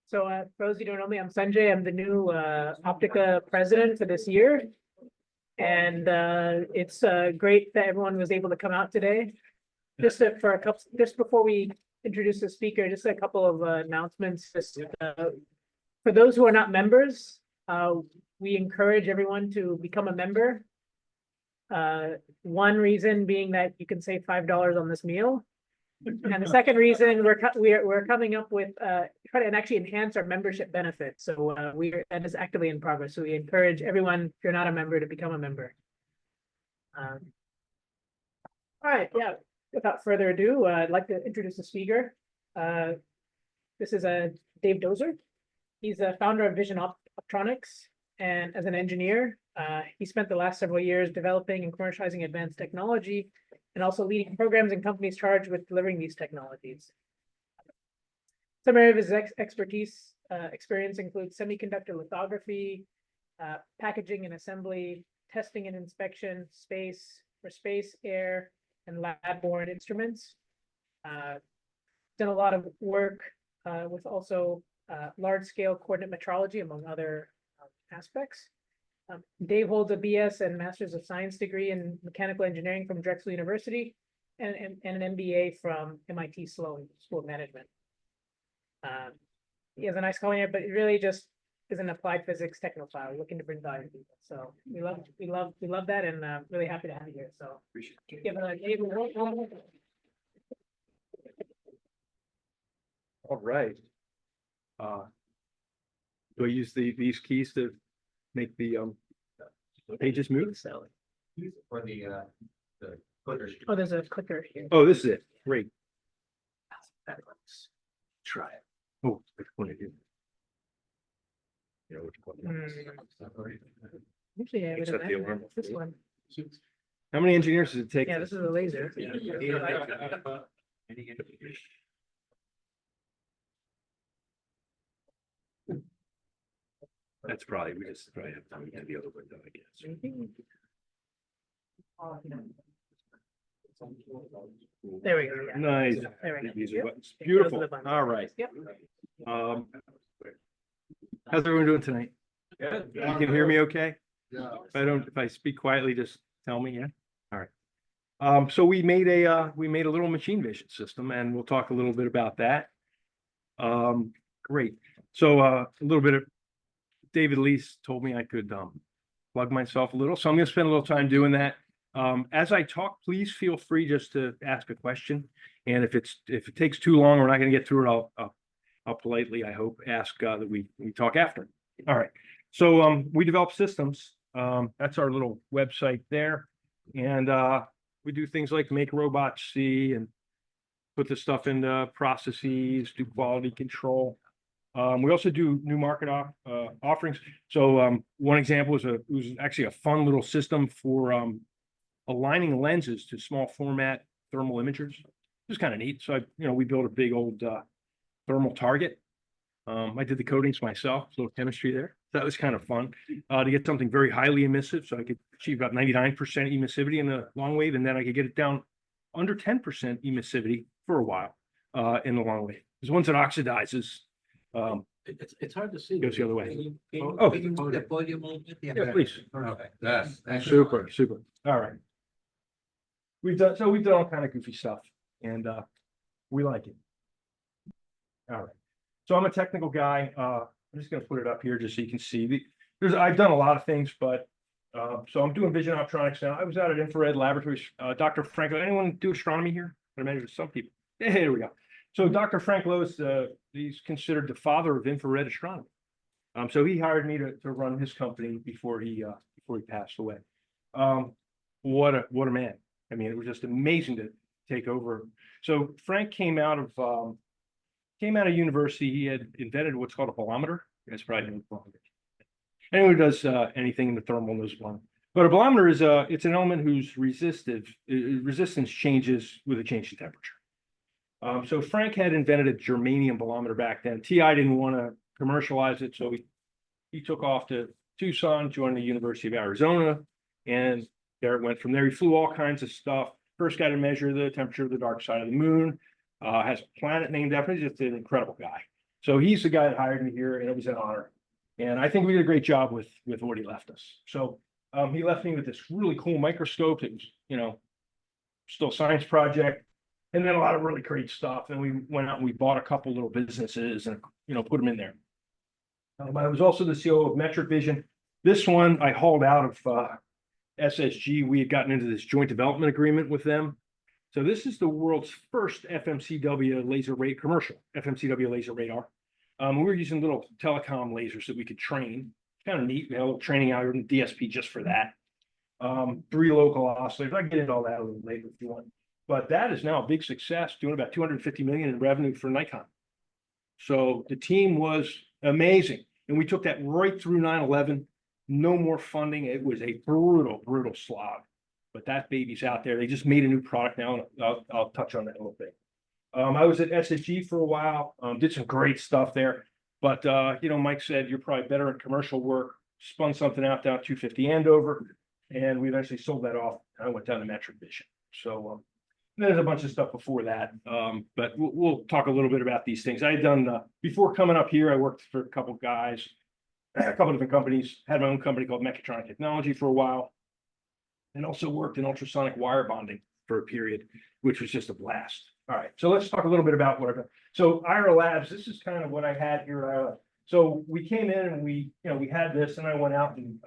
For those who don't know me, I'm Sanjay. I'm the new Optica president for this year. And it's great that everyone was able to come out today. Just before we introduce the speaker, just a couple of announcements. For those who are not members, we encourage everyone to become a member. One reason being that you can save $5 on this meal. And the second reason we're coming up with try to actually enhance our membership benefits. So that is actively in progress. So we encourage everyone, if you're not a member, to become a member. All right, yeah. Without further ado, I'd like to introduce the speaker. This is Dave Dozer. He's a founder of Vision Optronix, and as an engineer, he spent the last several years developing and commercializing advanced technology, and also leading programs and companies charged with delivering these technologies. Some area of his experience includes semiconductor lithography, packaging and assembly, testing and inspection, space, air, and lab-borne instruments. Done a lot of work with also large-scale coordinate metrology, among other aspects. Dave holds a BS and Masters of Science degree in Mechanical Engineering from Drexel University and an MBA from MIT Sloan School of Management. He has a nice calling here, but it really just is an applied physics technophile looking to bring value to people. So we love that, and really happy to have you here. So appreciate it. Give Dave a roll. All right. Do I use these keys to make the pages move? For the clickers. Oh, there's a clicker here. Oh, this is it. Great. Let's try it. Oh, which one to do? You know which one? Usually I would Except have the alarm. this one. How many engineers does it take? Yeah, this is a laser. That's probably, we just probably have time to get the other window, I guess. There we go. Yeah. Nice. There we go. These are Yep. buttons. Beautiful. Those are the buttons. All right. Yep. How's everyone doing tonight? Good. You can hear me okay? Yeah. If I speak quietly, just tell me, yeah? All right. So we made a little machine vision system, and we'll talk a little bit about that. Great. So a little bit of David Lease told me I could plug myself a little, so I'm going to spend a little time doing that. As I talk, please feel free just to ask a question, and if it takes too long, we're not going to get through it. I'll politely, I hope, ask that we talk after. All right. So we develop systems. That's our little website there, and we do things like make robots see and put the stuff into processes, do quality control. We also do new market offerings. So one example was actually a fun little system for aligning lenses to small format thermal imagers. It was kind of neat. So we built a big old thermal target. I did the coatings myself, a little chemistry there. That was kind of fun to get something very highly emissive. So I could achieve about 99% emissivity in the long wave, and then I could get it down under 10% emissivity for a while in the long wave. Because once it oxidizes, It's hard to see. Goes the other way. Can Oh. you move the podium a little bit? Yeah, please. Okay, yes. Super. All right. We've done all kind of goofy stuff, and we like it. All right. So I'm a technical guy. I'm just going to put it up here just so you can see. I've done a lot of things, but so I'm doing Vision Optronics now. I was out at Infrared Laboratories. Dr. Franco, anyone do astronomy here? I imagine some people. Yeah, here we go. So Dr. Frank Lowe's, he's considered the father of infrared astronomy. So he hired me to run his company before he passed away. What a man! I mean, it was just amazing to take over. So Frank came out of university. He had invented what's called a bolometer. You guys probably know what a bolometer is. Anyone who does anything in the thermal knows bolometer. But a bolometer is it's an element whose resistance changes with a change in temperature. So Frank had invented a germanium bolometer back then. TI didn't want to commercialize it, so he took off to Tucson, joined the University of Arizona, and there it went from there. He flew all kinds of stuff. First got to measure the temperature of the dark side of the moon. has a planet named after him. He's just an incredible guy. So he's the guy that hired me here, and it was an honor. And I think we did a great job with what he left us. So he left me with this really cool microscope. It was, still a science project, and then a lot of really great stuff. And we went out and we bought a couple little businesses and put them in there. I was also the CEO of Metric Vision. This one I hauled out of SSG. We had gotten into this joint development agreement with them. So this is the world's first FMCW laser radar, commercial FMCW laser radar. We were using little telecom lasers that we could train. Kind of neat. We had a little training algorithm, DSP, just for that. 3 local oscillators. I can get into all that a little later if you want. But that is now a big success, doing about 250 million in revenue for Nikon. So the team was amazing. And we took that right through 9/11. No more funding. It was a brutal, brutal slog. But that baby's out there. They just made a new product now, and I'll touch on that in a little bit. I was at SSG for a while, did some great stuff there. But, Mike said, you're probably better at commercial work, spun something out down 250 Andover, and we eventually sold that off. I went down to Metric Vision. So there's a bunch of stuff before that, but we'll talk a little bit about these things. I had done, before coming up here, I worked for a couple guys, a couple different companies, had my own company called Mechatronic Technology for a while, and also worked in ultrasonic wire bonding for a period, which was just a blast. All right, so let's talk a little bit about what I've done. So IR Labs, this is kind of what I had here at IR Labs. So we came in and we had this, and I went out and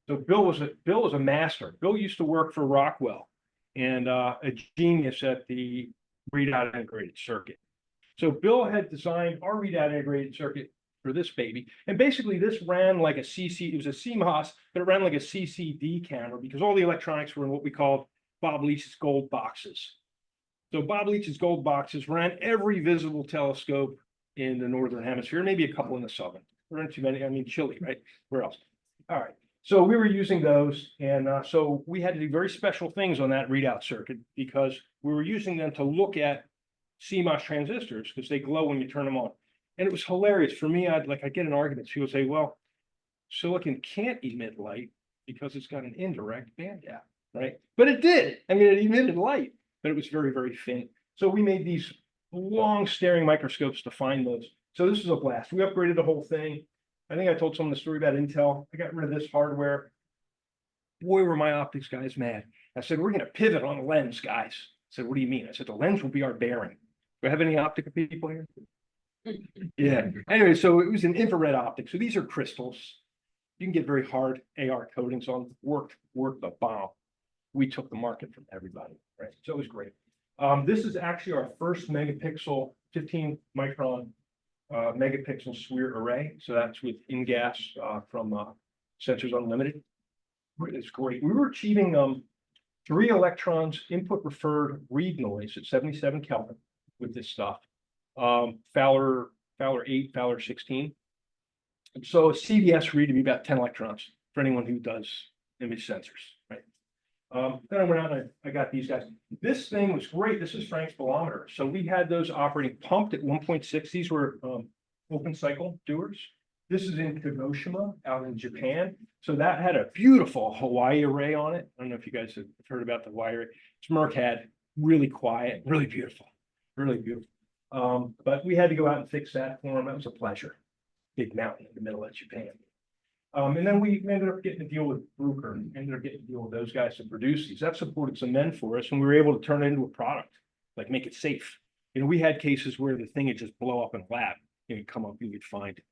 so Bill was a master. Bill used to work for Rockwell and a genius at the readout integrated circuit. So Bill had designed our readout integrated circuit for this baby. And basically this ran like a it was a CMOS, but it ran like a CCD camera because all the electronics were in what we called Bob Leach's gold boxes. So Bob Leach's gold boxes ran every visible telescope in the northern hemisphere, maybe a couple in the southern. There aren't too many. I mean, Chile, right? Where else? All right. So we were using those, and so we had to do very special things on that readout circuit because we were using them to look at CMOS transistors because they glow when you turn them on. And it was hilarious for me. I'd get in arguments. People say, "Well, silicon can't emit light because it's got an indirect band gap, right?" But it did. I mean, it emitted light, but it was very, very faint. So we made these long staring microscopes to find those. So this was a blast. We upgraded the whole thing. I think I told someone the story about Intel. I got rid of this hardware. Boy, were my optics guys mad. I said, "We're going to pivot on the lens, guys." I said, "What do you mean?" I said, "The lens will be our bearing." Do I have any optical people here? Yeah. Anyway, so it was an infrared optic. So these are crystals. You can get very hard AR coatings on. Worked the bomb. We took the market from everybody, right? So it was great. This is actually our first megapixel, 15 micron megapixel SWIR array. So that's with InGas from Sensors Unlimited. It's great. We were achieving 3 electrons input referred read noise at 77 Kelvin with this stuff. Fowler 8, Fowler 16. And so a CVS read to be about 10 electrons for anyone who does image sensors, right? Then I went out and I got these guys. This thing was great. This is Frank's bolometer. So we had those operating pumped at 1.6. These were open cycle doers. This is in Kagoshima out in Japan. So that had a beautiful Hawaii array on it. I don't know if you guys have heard about the Hawaii array. Merck had really quiet, really beautiful, really beautiful. But we had to go out and fix that for them. That was a pleasure. Big mountain in the middle of Japan. And then we ended up getting a deal with Bruker, ended up getting a deal with those guys to produce these. That supported some men for us, and we were able to turn it into a product, like make it safe. We had cases where the thing would just blow up in a lab. You'd come up and you'd find it,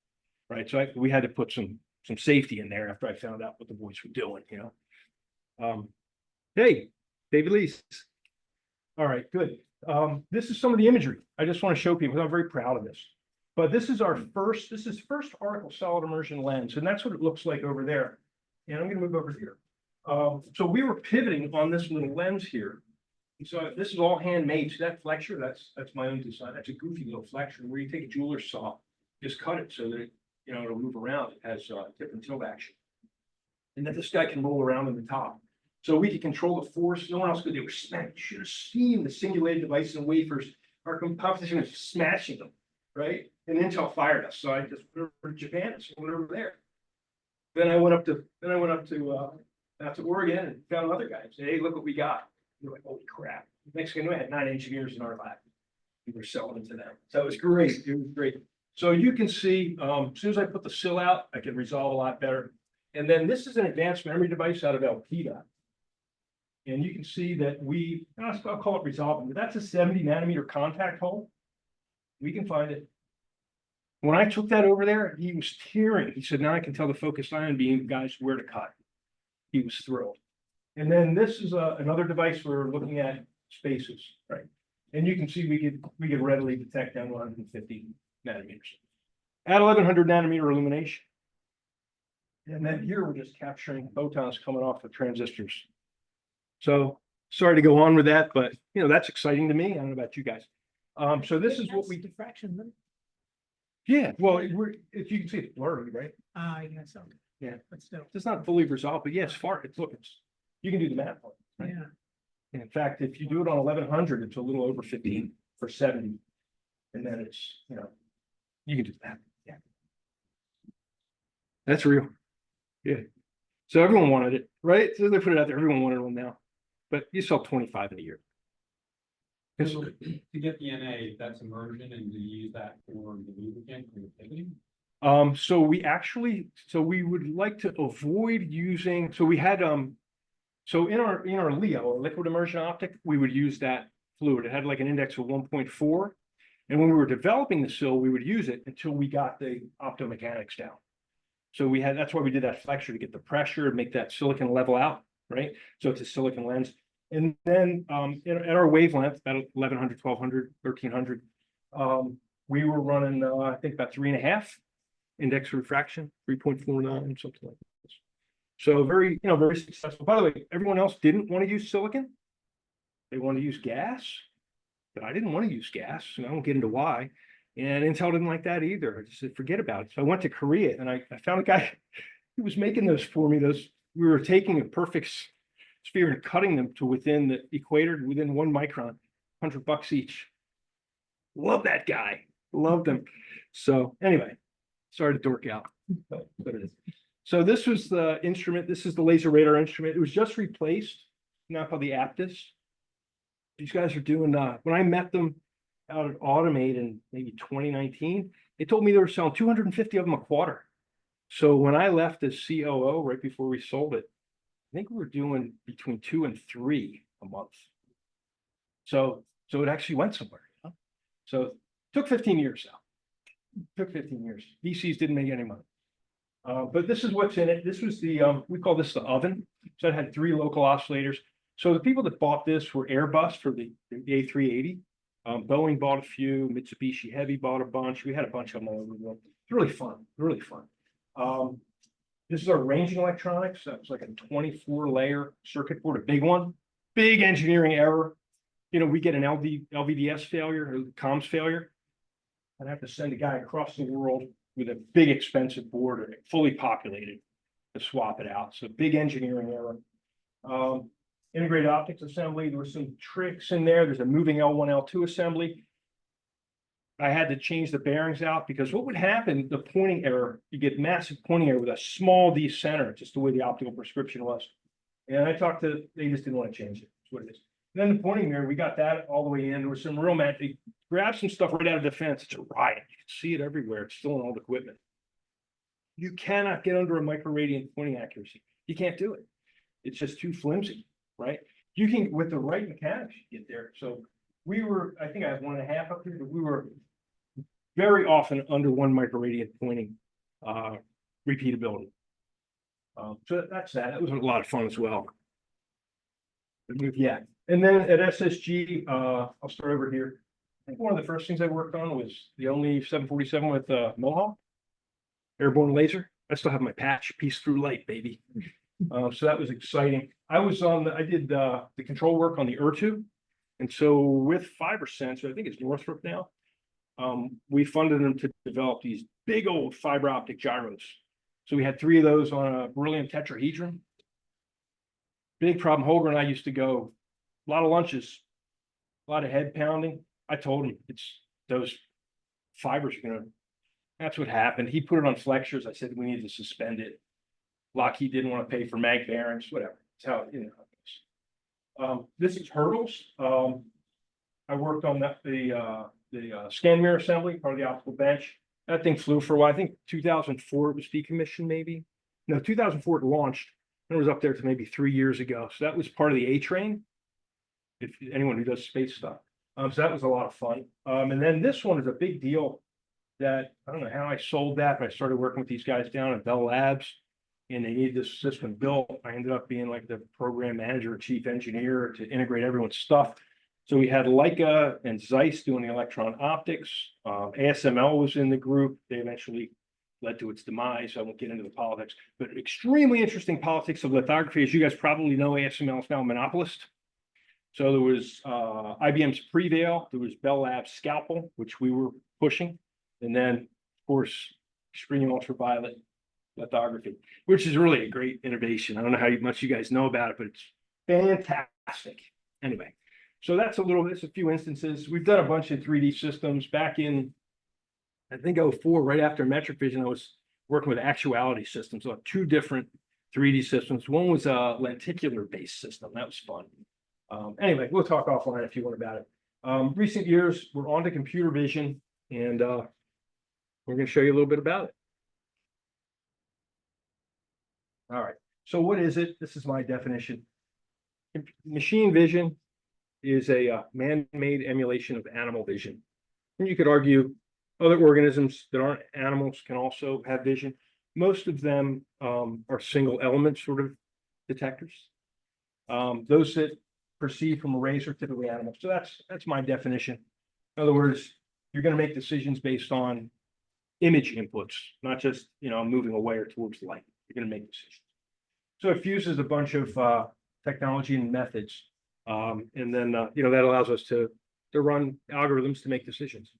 right? So we had to put some safety in there after I found out what the boys were doing, Hey, David Lees. All right, good. This is some of the imagery. I just want to show people. I'm very proud of this. But this is first article solid immersion lens, and that's what it looks like over there. And I'm going to move over here. So we were pivoting on this little lens here. And so this is all handmade. So that flexure, that's my own design. That's a goofy little flexure where you take a jeweler's saw, just cut it so that it'll move around. It has tip and tilt action. And then this guy can roll around in the top. So we could control the force. No one else could. They were smashing. You should have seen the simulated devices and wafers. Our competition was smashing them, right? And Intel fired us. So I just went over to Japan and went over there. Then I went up to Oregon and found another guy and said, "Hey, look what we got." We're like, "Holy crap." Next thing I knew, I had 9 engineers in our lab. We were selling it to them. So it was great. It was great. So you can see, as soon as I put the sill out, I can resolve a lot better. And then this is an advanced memory device out of Elpida. And you can see that I'll call it resolving, but that's a 70 nanometer contact hole. We can find it. When I took that over there, he was tearing. He said, now I can tell the focused ion beam guys where to cut. He was thrilled. And then this is another device we're looking at spaces, right? And you can see we could readily detect down to 150 nanometers at 1100 nanometer illumination. And then here we're just capturing photons coming off the transistors. So sorry to go on with that, but that's exciting to me. I don't know about you guys. So this is what we diffraction then? Yeah, well, if you can see it's blurry, right? I guess so. Yeah. But still, It's not fully resolved, but yes, you can do the math on it, right? yeah. In fact, if you do it on 1100, it's a little over 15 for 70. And then it's, you can do that. Yeah. That's real. Yeah. So everyone wanted it, right? So they put it out there, everyone wanted one now. But you sell 25 in a year. So to get the NA, that's immersion, and to use that for the lubricant for the pivoting? So we would like to avoid using, so we had, so in our Leo, or liquid immersion optic, we would use that fluid. It had like an index of 1.4. And when we were developing the sill, we would use it until we got the optomechanics down. So that's why we did that flexure to get the pressure, make that silicon level out, right? So it's a silicon lens. And then at our wavelength, about 1100, 1200, 1300, we were running, I think about 3.5 index refraction, 3.49, something like this. So very successful. By the way, everyone else didn't want to use silicon. They wanted to use gas, but I didn't want to use gas, and I won't get into why. And Intel didn't like that either. I just said, forget about it. So I went to Korea and I found a guy who was making those for me. We were taking a perfect sphere and cutting them to within the equator, within 1 micron, $100 each. Love that guy. Loved him. So anyway, sorry to dork out, but it is. So this was the instrument. This is the laser radar instrument. It was just replaced, now called the Aptus. These guys are doing, when I met them out at Automate in maybe 2019, they told me they were selling 250 of them a quarter. So when I left as COO right before we sold it, I think we were doing between 2 and 3 a month. So it actually went somewhere. So it took 15 years though. Took 15 years. VCs didn't make any money. But this is what's in it. This was we call this the oven. So it had 3 local oscillators. So the people that bought this were Airbus for the A380. Boeing bought a few. Mitsubishi Heavy bought a bunch. We had a bunch of them all over the world. It's really fun. Really fun. This is our ranging electronics. That was like a 24-layer circuit board, a big one. Big engineering error. We get an LVDS failure or comms failure. I'd have to send a guy across the world with a big expensive board, fully populated, to swap it out. So big engineering error. Integrated optics assembly. There were some tricks in there. There's a moving L1, L2 assembly. I had to change the bearings out because what would happen, the pointing error, you get massive pointing error with a small D center, just the way the optical prescription was. And I talked to, they just didn't want to change it. That's what it is. And then the pointing mirror, we got that all the way in. There was some real magic. Grab some stuff right out of defense. It's a riot. You can see it everywhere. It's still in old equipment. You cannot get under a microradian pointing accuracy. You can't do it. It's just too flimsy, right? You can, with the right mechanics, you get there. So we were, I think I have 1.5 up here, but we were very often under 1 microradian pointing repeatability. So that's that. That was a lot of fun as well. Yeah. And then at SSG, I'll start over here. I think one of the first things I worked on was the only 747 with Mohawk airborne laser. I still have my patch, peace through light, baby. So that was exciting. I did the control work on the Urtu. And so with FiberSense, I think it's Northrop now, we funded them to develop these big old fiber optic gyros. So we had 3 of those on a beryllium tetrahedron. Big problem. Holger and I used to go a lot of lunches, a lot of head pounding. I told him those fibers are gonna, that's what happened. He put it on flexures. I said, we need to suspend it. Lockheed didn't want to pay for mag bearings, whatever. It's how, This is hurdles. I worked on the scan mirror assembly, part of the optical bench. That thing flew for a while. I think 2004 it was decommissioned, maybe. No, 2004 it launched. And it was up there to maybe 3 years ago. So that was part of the A train. If anyone who does space stuff. So that was a lot of fun. And then this one is a big deal that I don't know how I sold that, but I started working with these guys down at Bell Labs. And they needed this system built. I ended up being like the program manager, chief engineer to integrate everyone's stuff. So we had Leica and Zeiss doing the electron optics. ASML was in the group. They eventually led to its demise. I won't get into the politics, but extremely interesting politics of lithography. As you guys probably know, ASML is now a monopolist. So there was IBM's Prevail, there was Bell Labs Scalpel, which we were pushing. And then, of course, extreme ultraviolet lithography, which is really a great innovation. I don't know how much you guys know about it, but it's fantastic. Anyway, so that's a few instances. We've done a bunch of 3D systems back in, I think, 04, right after metric vision. I was working with actuality systems on 2 different 3D systems. One was a lenticular based system. That was fun. Anyway, we'll talk offline if you want about it. Recent years, we're on to computer vision, and we're going to show you a little bit about it. All right, so what is it? This is my definition. Machine vision is a man-made emulation of animal vision. And you could argue other organisms that aren't animals can also have vision. Most of them are single element sort of detectors. Those that perceive from arrays are typically animals. So that's my definition. In other words, you're going to make decisions based on image inputs, not just, moving away or towards the light. You're going to make decisions. So it fuses a bunch of technology and methods. And then, that allows us to run algorithms to make decisions.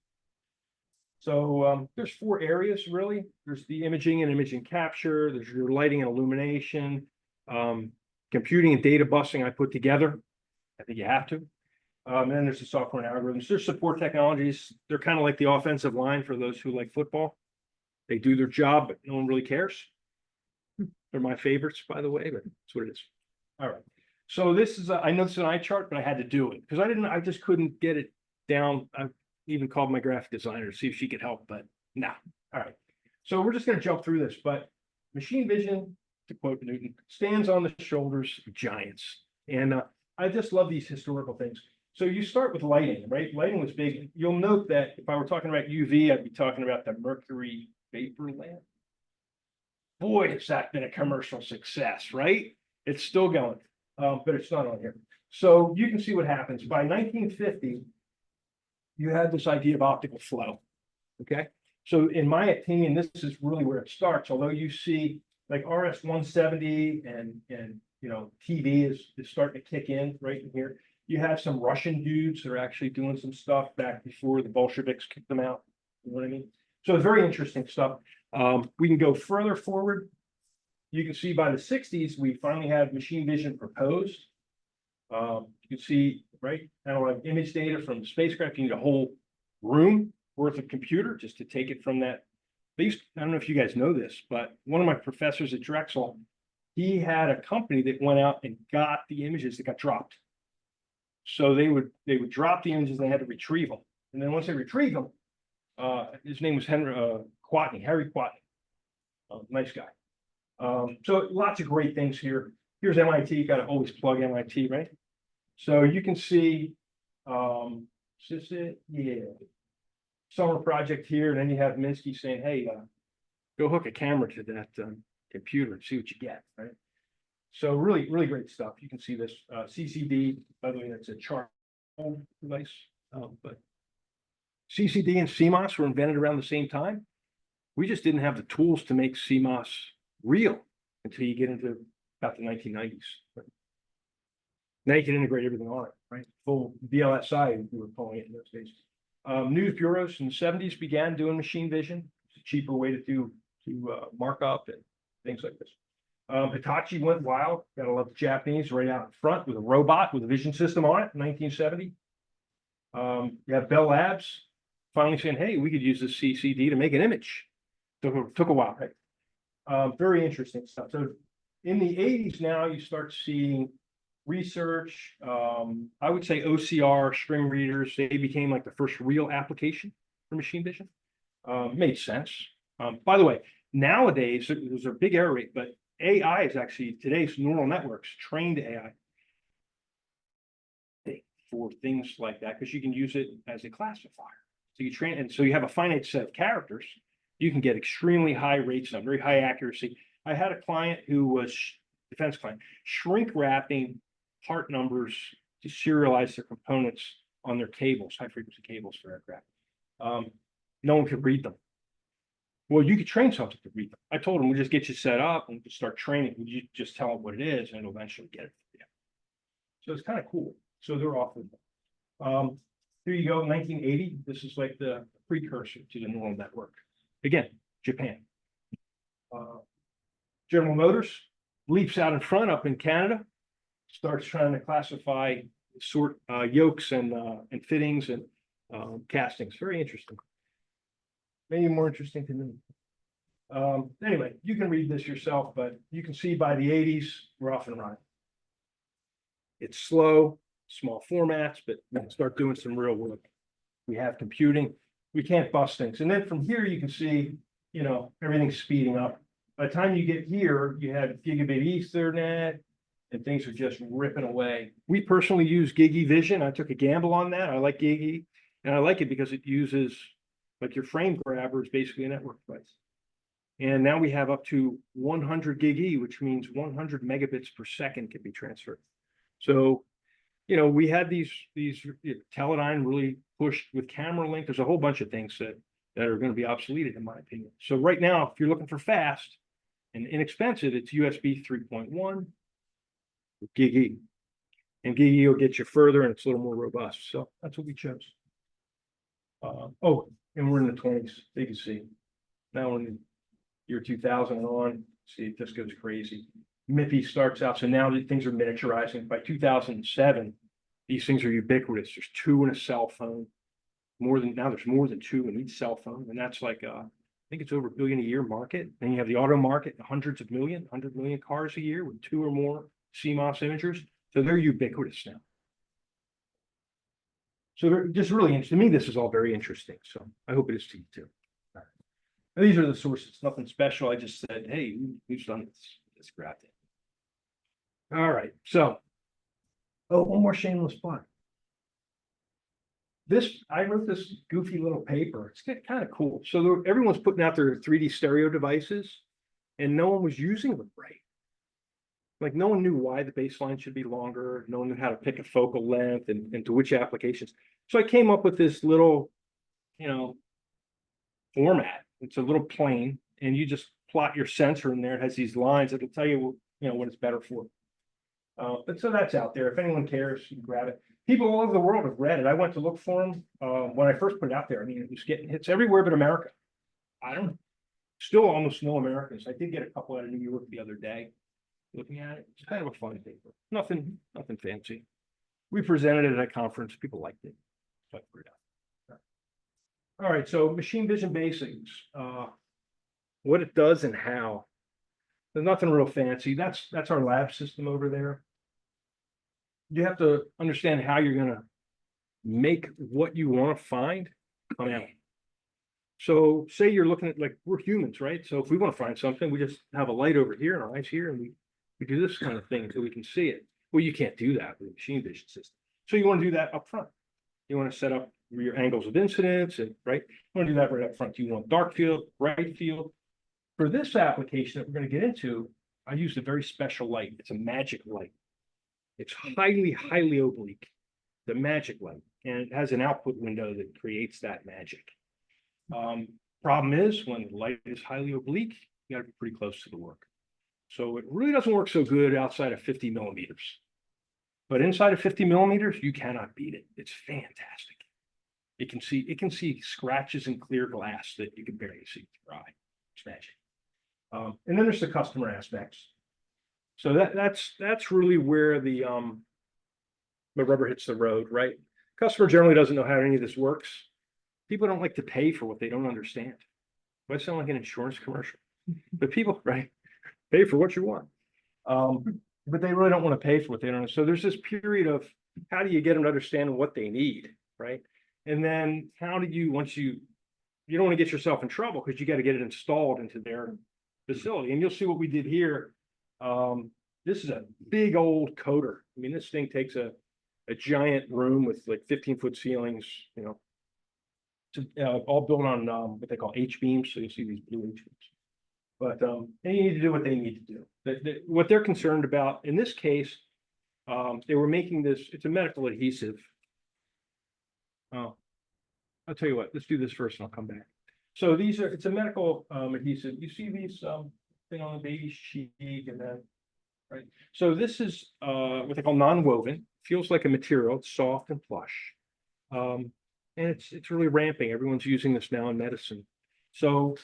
So there's 4 areas, really. There's the imaging and imaging capture. There's your lighting and illumination, computing and data busing I put together. I think you have to. And then there's the software and algorithms. There's support technologies. They're kind of like the offensive line for those who like football. They do their job, but no one really cares. They're my favorites, by the way, but that's what it is. All right. So this is, I know this is an eye chart, but I had to do it because I just couldn't get it down. I even called my graphic designer to see if she could help, but no. All right. So we're just going to jump through this, but machine vision, to quote Newton, stands on the shoulders of giants. And I just love these historical things. So you start with lighting, right? Lighting was big. You'll note that if I were talking about UV, I'd be talking about the mercury vapor lamp. Boy, has that been a commercial success, right? It's still going, but it's not on here. So you can see what happens. By 1950, you had this idea of optical flow, okay? So in my opinion, this is really where it starts. Although you see like RS-170 and TV is starting to kick in right in here. You have some Russian dudes that are actually doing some stuff back before the Bolsheviks kicked them out. You know what I mean? So it's very interesting stuff. We can go further forward. You can see by the 60s, we finally had machine vision proposed. You can see, right, analog image data from the spacecraft. You need a whole room worth of computer just to take it from that. I don't know if you guys know this, but one of my professors at Drexel, he had a company that went out and got the images that got dropped. So they would drop the images and they had to retrieve them. And then once they retrieve them, his name was Harry Quatney. Nice guy. So lots of great things here. Here's MIT, got to always plug MIT, right? So you can see, summer project here, and then you have Minsky saying, hey, go hook a camera to that computer and see what you get, right? So really, really great stuff. You can see this CCD, by the way, that's a chart device, but CCD and CMOS were invented around the same time. We just didn't have the tools to make CMOS real until you get into about the 1990s. Right? Now you can integrate everything on it, right? Full VLSI, we were calling it in those days. News bureaus in the 70s began doing machine vision. It's a cheaper way to do markup and things like this. Hitachi went wild. Gotta love the Japanese right out in front with a robot with a vision system on it in 1970. You have Bell Labs finally saying, hey, we could use this CCD to make an image. Took a while, right? Very interesting stuff. So in the 80s now, you start seeing research, I would say OCR, string readers, they became like the first real application for machine vision. Made sense. By the way, nowadays, there's a big error rate, but AI is actually today's neural networks, trained AI for things like that, because you can use it as a classifier. So you train, and so you have a finite set of characters, you can get extremely high rates and very high accuracy. I had a client who was defense client, shrink wrapping part numbers to serialize their components on their cables, high frequency cables for aircraft. No one could read them. Well, you could train something to read them. I told him, we'll just get you set up and we'll start training. You just tell them what it is and it'll eventually get it. Yeah. So it's kind of cool. So they're offering them. Here you go, 1980. This is like the precursor to the neural network. Again, Japan. General Motors leaps out in front up in Canada, starts trying to classify sort yokes and fittings and castings. Very interesting. Maybe more interesting to me. Anyway, you can read this yourself, but you can see by the 80s, we're off and running. It's slow, small formats, but we can start doing some real work. We have computing, we can't bust things. And then from here, you can see, you know, everything's speeding up. By the time you get here, you have gigabit Ethernet and things are just ripping away. We personally use Gigi Vision. I took a gamble on that. I like Gigi, and I like it because it uses, like, your frame grabber is basically a network device. And now we have up to 100 Gigi, which means 100 megabits per second can be transferred. So, you know, we had these Teledyne really pushed with camera link. There's a whole bunch of things that are going to be obsoleted, in my opinion. So right now, if you're looking for fast and inexpensive, it's USB 3.1 Gigi. And Gigi will get you further and it's a little more robust. So that's what we chose. Oh, and we're in the 20s. You can see. Now in the year 2000 and on, see, it just goes crazy. MIPI starts out. So now things are miniaturizing. By 2007, these things are ubiquitous. There's two in a cell phone. There's more than two in each cell phone. And that's like, I think it's over $1 billion a year market. Then you have the auto market, hundreds of million, 100 million cars a year with two or more CMOS imagers. So they're ubiquitous now. So they're just really interesting. To me, this is all very interesting. So I hope it is to you too. All right. Now, these are the sources, nothing special. I just said, hey, we've done this. Just grabbed it. All right. So, one more shameless plug. I wrote this goofy little paper. It's kind of cool. So everyone's putting out their 3D stereo devices and no one was using them right. Like no one knew why the baseline should be longer. No one knew how to pick a focal length and to which applications. So I came up with this little, you know, format. It's a little plane and you just plot your sensor in there. It has these lines. It'll tell you, you know, what it's better for. But so that's out there. If anyone cares, you can grab it. People all over the world have read it. I went to look for them when I first put it out there. I mean, it was getting hits everywhere but America. Still almost no Americans. I did get a couple out of New York the other day. Looking at it, it's kind of a fun paper. Nothing fancy. We presented it at a conference. People liked it. So I put it out. All right. So machine vision basics. What it does and how. There's nothing real fancy. That's our lab system over there. You have to understand how you're going to make what you want to find come out. So say you're looking at, like, we're humans, right? So if we want to find something, we just have a light over here and our eyes here, and we do this kind of thing so we can see it. Well, you can't do that with a machine vision system. So you want to do that up front. You want to set up your angles of incidence, and right? You want to do that right up front. You want dark field, bright field. For this application that we're going to get into, I used a very special light. It's a magic light. It's highly oblique, the magic light, and it has an output window that creates that magic. Problem is, when the light is highly oblique, you got to be pretty close to the work. So it really doesn't work so good outside of 50 millimeters. But inside of 50 millimeters, you cannot beat it. It's fantastic. It can see scratches in clear glass that you can barely see with your eye. It's magic. And then there's the customer aspects. So that's really where the rubber hits the road, right? Customer generally doesn't know how any of this works. People don't like to pay for what they don't understand. Do I sound like an insurance commercial? But people, right, pay for what you want. but they really don't want to pay for what they don't. So there's this period of how do you get them to understand what they need, right? And then how do you, once you don't want to get yourself in trouble because you got to get it installed into their facility. And you'll see what we did here. This is a big old coder. I mean, this thing takes a giant room with like 15-foot ceilings, you know, all built on what they call H-beams. So you see these blue H-beams. But they need to do what they need to do. What they're concerned about in this case, they were making this, it's a medical adhesive. I'll tell you what, let's do this first and I'll come back. So it's a medical adhesive. You see these thing on the baby's cheek and then, right? So this is what they call non-woven, feels like a material, it's soft and plush. And it's really ramping. Everyone's using this now in medicine. So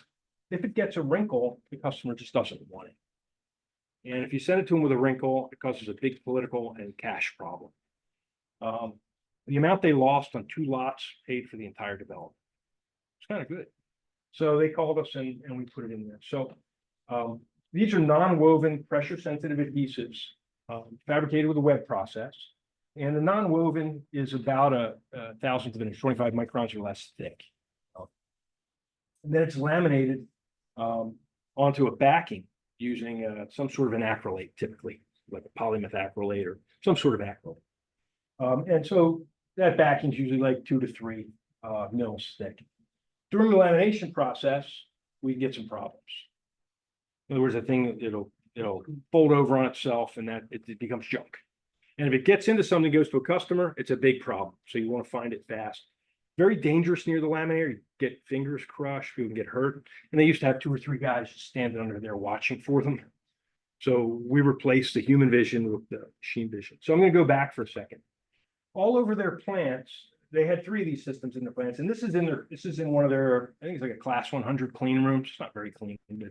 if it gets a wrinkle, the customer just doesn't want it. And if you send it to them with a wrinkle, it causes a big political and cash problem. The amount they lost on 2 lots paid for the entire development. It's kind of good. So they called us and we put it in there. So these are non-woven pressure sensitive adhesives fabricated with a web process. And the non-woven is about a thousandth of an inch, 25 microns or less thick. And then it's laminated onto a backing using some sort of an acrylate, typically like a polymethacrylate or some sort of acrylate. And so that backing is usually like 2 to 3 mils thick. During the lamination process, we get some problems. In other words, a thing it'll fold over on itself and that it becomes junk. And if it gets into something, goes to a customer, it's a big problem. So you want to find it fast. Very dangerous near the laminator. You get fingers crushed, people can get hurt. And they used to have 2 or 3 guys just standing under there watching for them. So we replaced the human vision with the machine vision. So I'm going to go back for a second. All over their plants, they had 3 of these systems in their plants. And this is in one of their, I think it's like a class 100 clean rooms. It's not very clean, but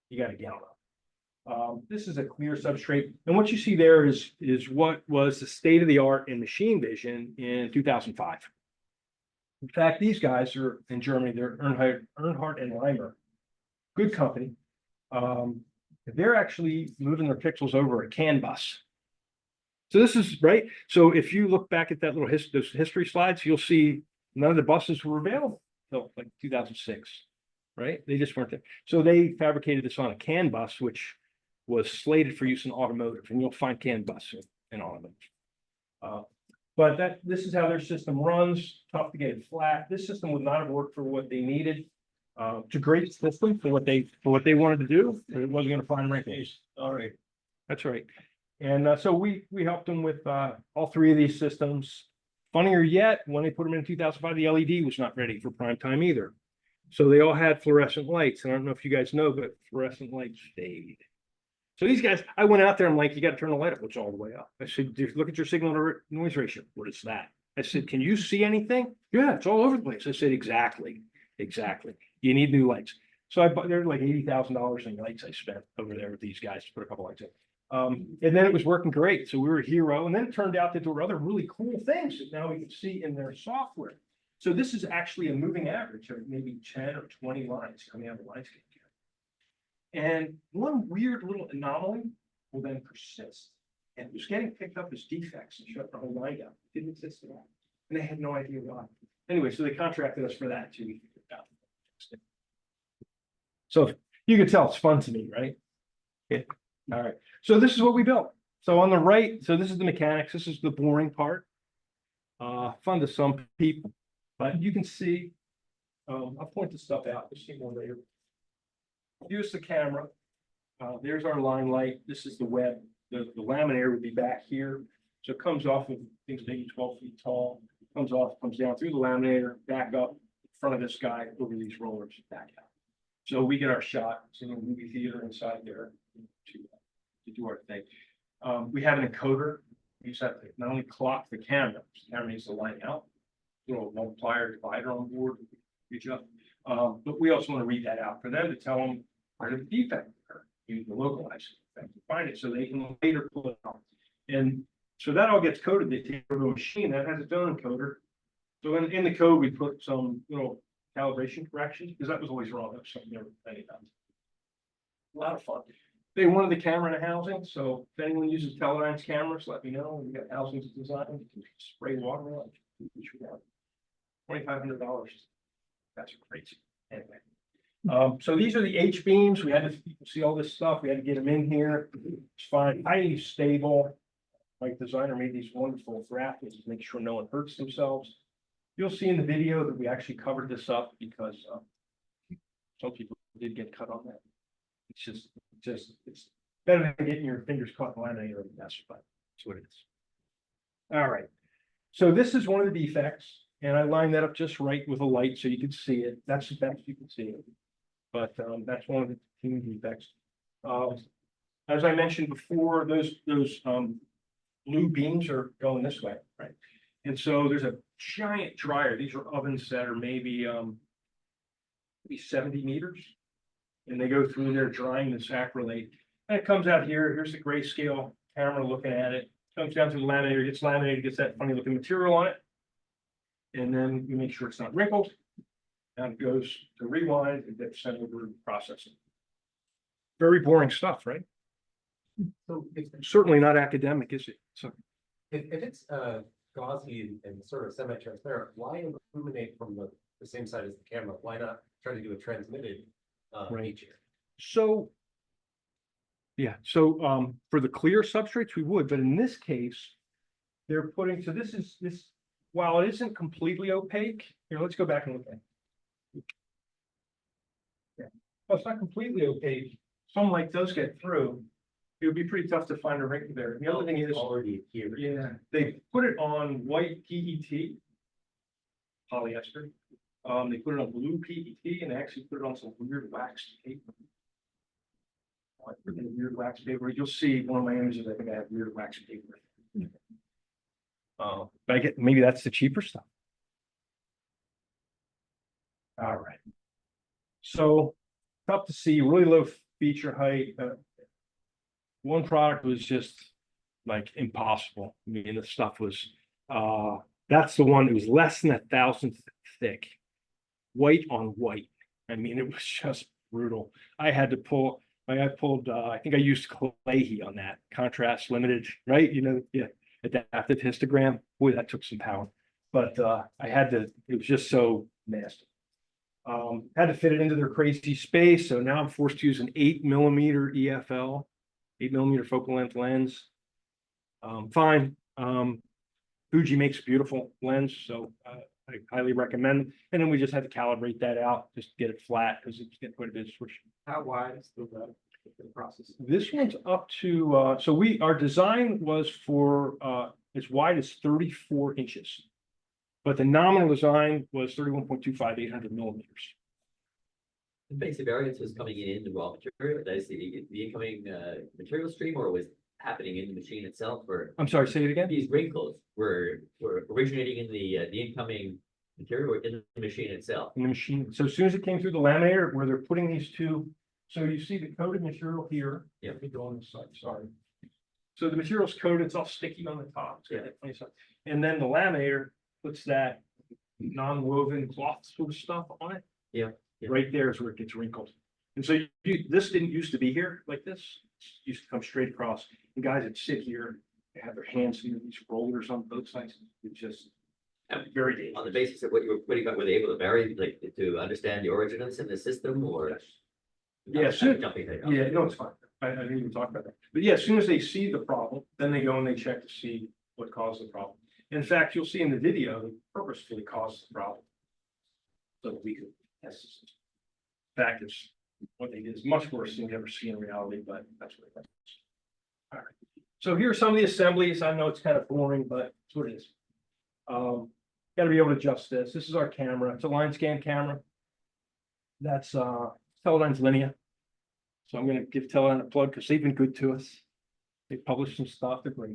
you got to get them. This is a clear substrate. And what you see there is what was the state of the art in machine vision in 2005. In fact, these guys are in Germany. They're Earnhardt and Leimer, good company. They're actually moving their pixels over a CAN bus. So this is right. So if you look back at that little those history slides, you'll see none of the buses were available until like 2006, right? They just weren't there. So they fabricated this on a CAN bus, which was slated for use in automotive, and you'll find CAN bus in automotive. But this is how their system runs. Tough to get it flat. This system would not have worked for what they needed. It's a great system for what they wanted to do, but it wasn't going to find wrinkles. All right, that's right. And so we helped them with all 3 of these systems. Funnier yet, when they put them in 2005, the LED was not ready for prime time either. So they all had fluorescent lights. And I don't know if you guys know, but fluorescent lights fade. So these guys, I went out there, I'm like, you got to turn the light up, it's all the way up. I said, look at your signal to noise ratio. What is that? I said, can you see anything? Yeah, it's all over the place. I said, exactly. You need new lights. So there's like $80,000 in lights I spent over there with these guys to put a couple lights in. And then it was working great. So we were a hero. And then it turned out that there were other really cool things that now we can see in their software. So this is actually a moving average of maybe 10 or 20 lines coming out of the line scan. And one weird little anomaly will then persist. And it was getting picked up as defects and shut the whole line down. It didn't exist at all. And they had no idea why. Anyway, so they contracted us for that too. So you can tell it's fun to me, right? Yeah. All right. So this is what we built. So on the right, so this is the mechanics. This is the boring part. Fun to some people, but you can see, I'll point this stuff out. You'll see more later. Here's the camera. There's our line light. This is the web. The laminator would be back here. So it comes off of things maybe 12 feet tall, comes down through the laminator, back up in front of this guy over these rollers, back out. So we get our shot. It's in a movie theater inside there to do our thing. We have an encoder. We just have to not only clock the camera needs to line out, little multiplier divider on board, reach up. But we also want to read that out for them to tell them where the defect occurred. You can localize it to find it so they can later pull it out. And so that all gets coded. They take it to a machine that has its own encoder. So in the code, we put some calibration corrections because that was always wrong. That was something never many times. A lot of fun. They wanted the camera in a housing, so if anyone uses Teledyne's cameras, let me know. We got housings designed, you can spray water on. $2,500. That's crazy. Anyway. So these are the H beams. We had to you can see all this stuff. We had to get them in here. It's fine, highly stable. My designer made these wonderful graphics to make sure no one hurts themselves. You'll see in the video that we actually covered this up because some people did get cut on that. It's it's better than getting your fingers caught in laminator. That's what it is. All right. So this is one of the defects, and I lined that up just right with a light so you can see it. That's the best you can see it. But that's one of the team defects. As I mentioned before, those blue beams are going this way, right? And so there's a giant dryer. These are ovens that are maybe 70 meters. And they go through there drying this acrylate. And it comes out here. Here's the grayscale camera looking at it. Comes down to the laminator, gets laminated, gets that funny looking material on it. And then you make sure it's not wrinkled. Now it goes to rewind and gets sent over to processing. Very boring stuff, right? So if, Certainly not academic, is it? So if it's gauzy and sort of semi-transparent, why illuminate from the same side as the camera? Why not try to do a transmitted Right. feature? So, yeah, so for the clear substrates, we would, but in this case, they're putting, so this is while it isn't completely opaque, here, let's go back and look at it. Yeah, well, it's not completely opaque. Some light does get through. It would be pretty tough to find a wrinkle there. The other thing is, Already here. yeah, they put it on white PET, polyester. They put it on blue PET and they actually put it on some weird waxed paper. Like weird wax paper. You'll see one of my images. I think I have weird wax paper. But I get maybe that's the cheaper stuff. All right. So tough to see. Really low feature height. One product was just like impossible. I mean, the stuff was. That's the one. It was less than 1,000th thick. White on white. I mean, it was just brutal. I had to pull, I pulled, I think I used Clay on that, contrast limited, right? You know, yeah, adaptive histogram. Boy, that took some power. But I had to, it was just so nasty. Had to fit it into their crazy space. So now I'm forced to use an 8mm EFL, 8mm focal length lens. Fine. Fuji makes a beautiful lens, so I highly recommend. And then we just had to calibrate that out, just to get it flat because it's getting quite a bit of switch. How wide is the process? This one's up to so our design was for as wide as 34 inches. But the nominal design was 31.25, 800 millimeters. The basic variance was coming in the raw material, that is the incoming material stream, or was happening in the machine itself, or I'm sorry, say it again. these wrinkles were originating in the incoming material or in the machine itself? In the machine. So as soon as it came through the laminator where they're putting these two, so you see the coated material here. Yeah. Let me go on this side, sorry. So the material's coated, it's all sticky on the top. It's got that funny stuff. And then the laminator puts that non-woven cloth sort of stuff on it. Yeah. Yeah. Right there is where it gets wrinkled. And so this didn't used to be here like this. It used to come straight across. And guys that sit here, they have their hands in these rollers on both sides. It's just very dangerous. On the basis of what you were putting up, were they able to vary, like, to understand the origin of this in the system, or? Yes. Yeah, I'm soon- jumping there. Yeah, no, it's fine. I didn't even talk about that. But yeah, as soon as they see the problem, then they go and they check to see what caused the problem. In fact, you'll see in the video, they purposefully caused the problem. So that we could test this. In fact, it's what they did is much worse than you ever see in reality, but that's what it is. All right. So here are some of the assemblies. I know it's kind of boring, but it's what it is. Got to be able to adjust this. This is our camera. It's a line scan camera. That's Teledyne's Linea. So I'm going to give Teledyne a plug because they've been good to us. They published some stuff. They're great.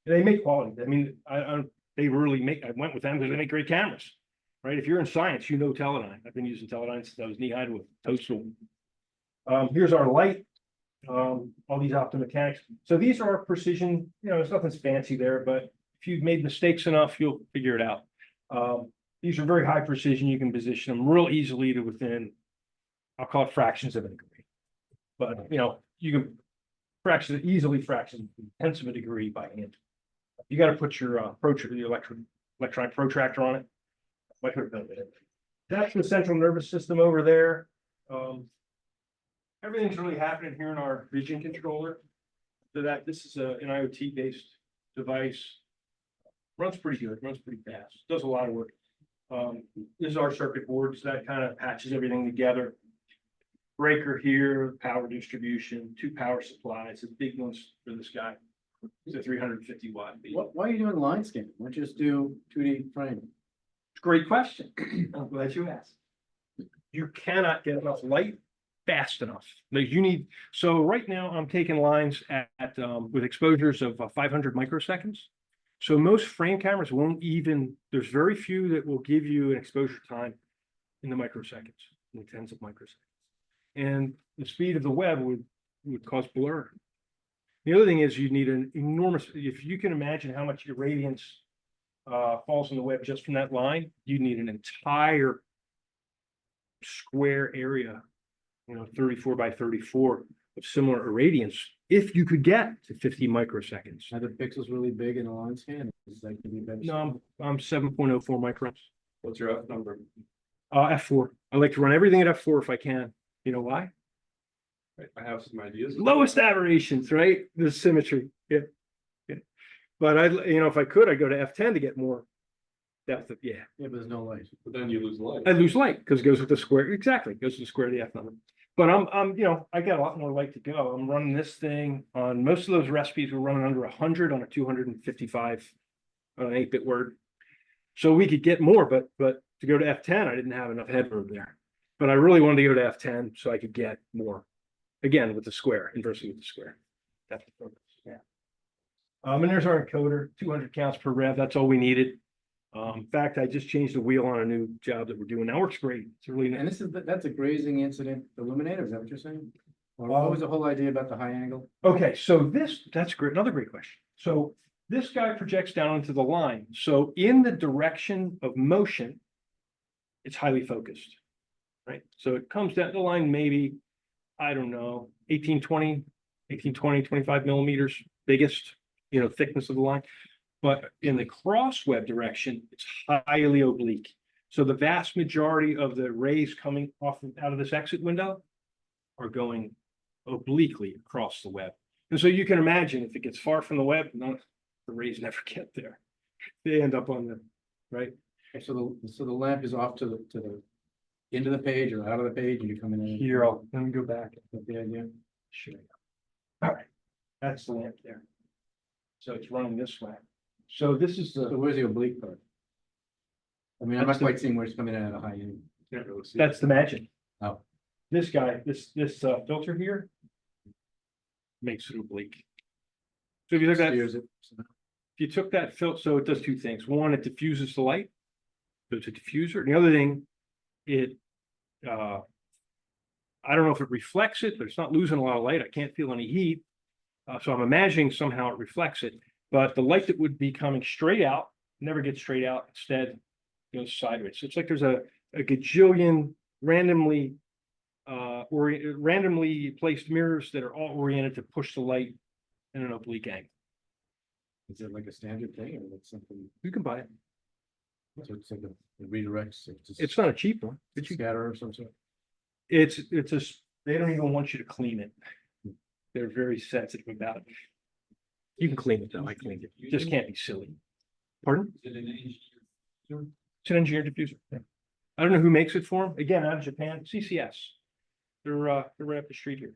And they make quality. I mean, they really make. I went with them because they make great cameras. Right? If you're in science, you know Teledyne. I've been using Teledyne since I was knee high to a toadstool. Here's our light. All these optomechanics. So these are precision. You know, there's nothing fancy there, but if you've made mistakes enough, you'll figure it out. These are very high precision. You can position them real easily to within, I'll call it fractions of a degree. But you know, you can easily fractions, tenths of a degree by hand. You gotta put your electronic protractor on it. Might could have done it. That's the central nervous system over there. Everything's really happening here in our vision controller. So that this is an IoT based device. Runs pretty good, runs pretty fast, does a lot of work. This is our circuit board, so that kind of patches everything together. Breaker here, power distribution, 2 power supplies, the big ones for this guy. It's a 350 watt. Why are you doing line scan? Why don't you just do 2D frame? Great question. I'm glad you asked. You cannot get enough light fast enough. Like you need, so right now I'm taking lines at with exposures of 500 microseconds. So most frame cameras won't even, there's very few that will give you an exposure time in the microseconds, in the tens of microseconds. And the speed of the web would cause blur. The other thing is you need an enormous, if you can imagine how much irradiance falls in the web just from that line, you need an entire square area, 34 by 34 of similar irradiance, if you could get to 50 microseconds. Are the pixels really big in a line scan? Is that gonna be better? No, I'm 7.04 microns. What's your F number? F4. I like to run everything at F4 if I can. You know why? I have some ideas. Lowest aberrations, right? The symmetry. Yeah. But if I could, I'd go to F10 to get more depth of, Yeah, but there's no light. But then you lose light. I lose light because it goes with the square. Exactly. Goes to the square of the F number. But I got a lot more light to go. I'm running this thing on most of those recipes. We're running under 100 on a 255 on an 8-bit word. So we could get more, but to go to F10, I didn't have enough headroom there. But I really wanted to go to F10 so I could get more. Again, with the square, inversely with the square. That's the purpose. Yeah. And there's our encoder, 200 counts per rev. That's all we needed. In fact, I just changed the wheel on a new job that we're doing. Now works great. It's really nice. And that's a grazing incident illuminator, is that what you're saying? Or what was the whole idea about the high angle? Okay, so that's great. Another great question. So this guy projects down into the line. So in the direction of motion, it's highly focused, right? So it comes down the line, maybe, I don't know, 1820, 25 millimeters, biggest, thickness of the line. But in the cross web direction, it's highly oblique. So the vast majority of the rays coming out of this exit window are going obliquely across the web. And so you can imagine if it gets far from the web, the rays never get there. They end up on the right. So the lamp is off to the into the page or out of the page, and you're coming in. Here, let me go back. That's the idea. Sure. All right, that's the lamp there. So it's running this way. So this is So the, where's the oblique part? I mean, I'm not quite seeing where it's coming in at a high end. that's the magic. Oh. This guy, this filter here makes it oblique. So if you look at, Steers it. if you took that filter, so it does two things. One, it diffuses the light. So it's a diffuser. And the other thing, I don't know if it reflects it, but it's not losing a lot of light. I can't feel any heat. So I'm imagining somehow it reflects it, but the light that would be coming straight out never gets straight out. Instead, goes sideways. So it's like there's a gajillion randomly placed mirrors that are all oriented to push the light in an oblique angle. Is it like a standard thing or like something? You can buy it. So it's like it redirects. It's not a cheap one, but It's scatter or some sort. it's they don't even want you to clean it. They're very sensitive about it. You can clean it though. I cleaned it. You just can't be silly. Pardon? Is it an engineer? It's an engineered diffuser. Yeah. I don't know who makes it for them. Again, out of Japan, CCS. They're right up the street here.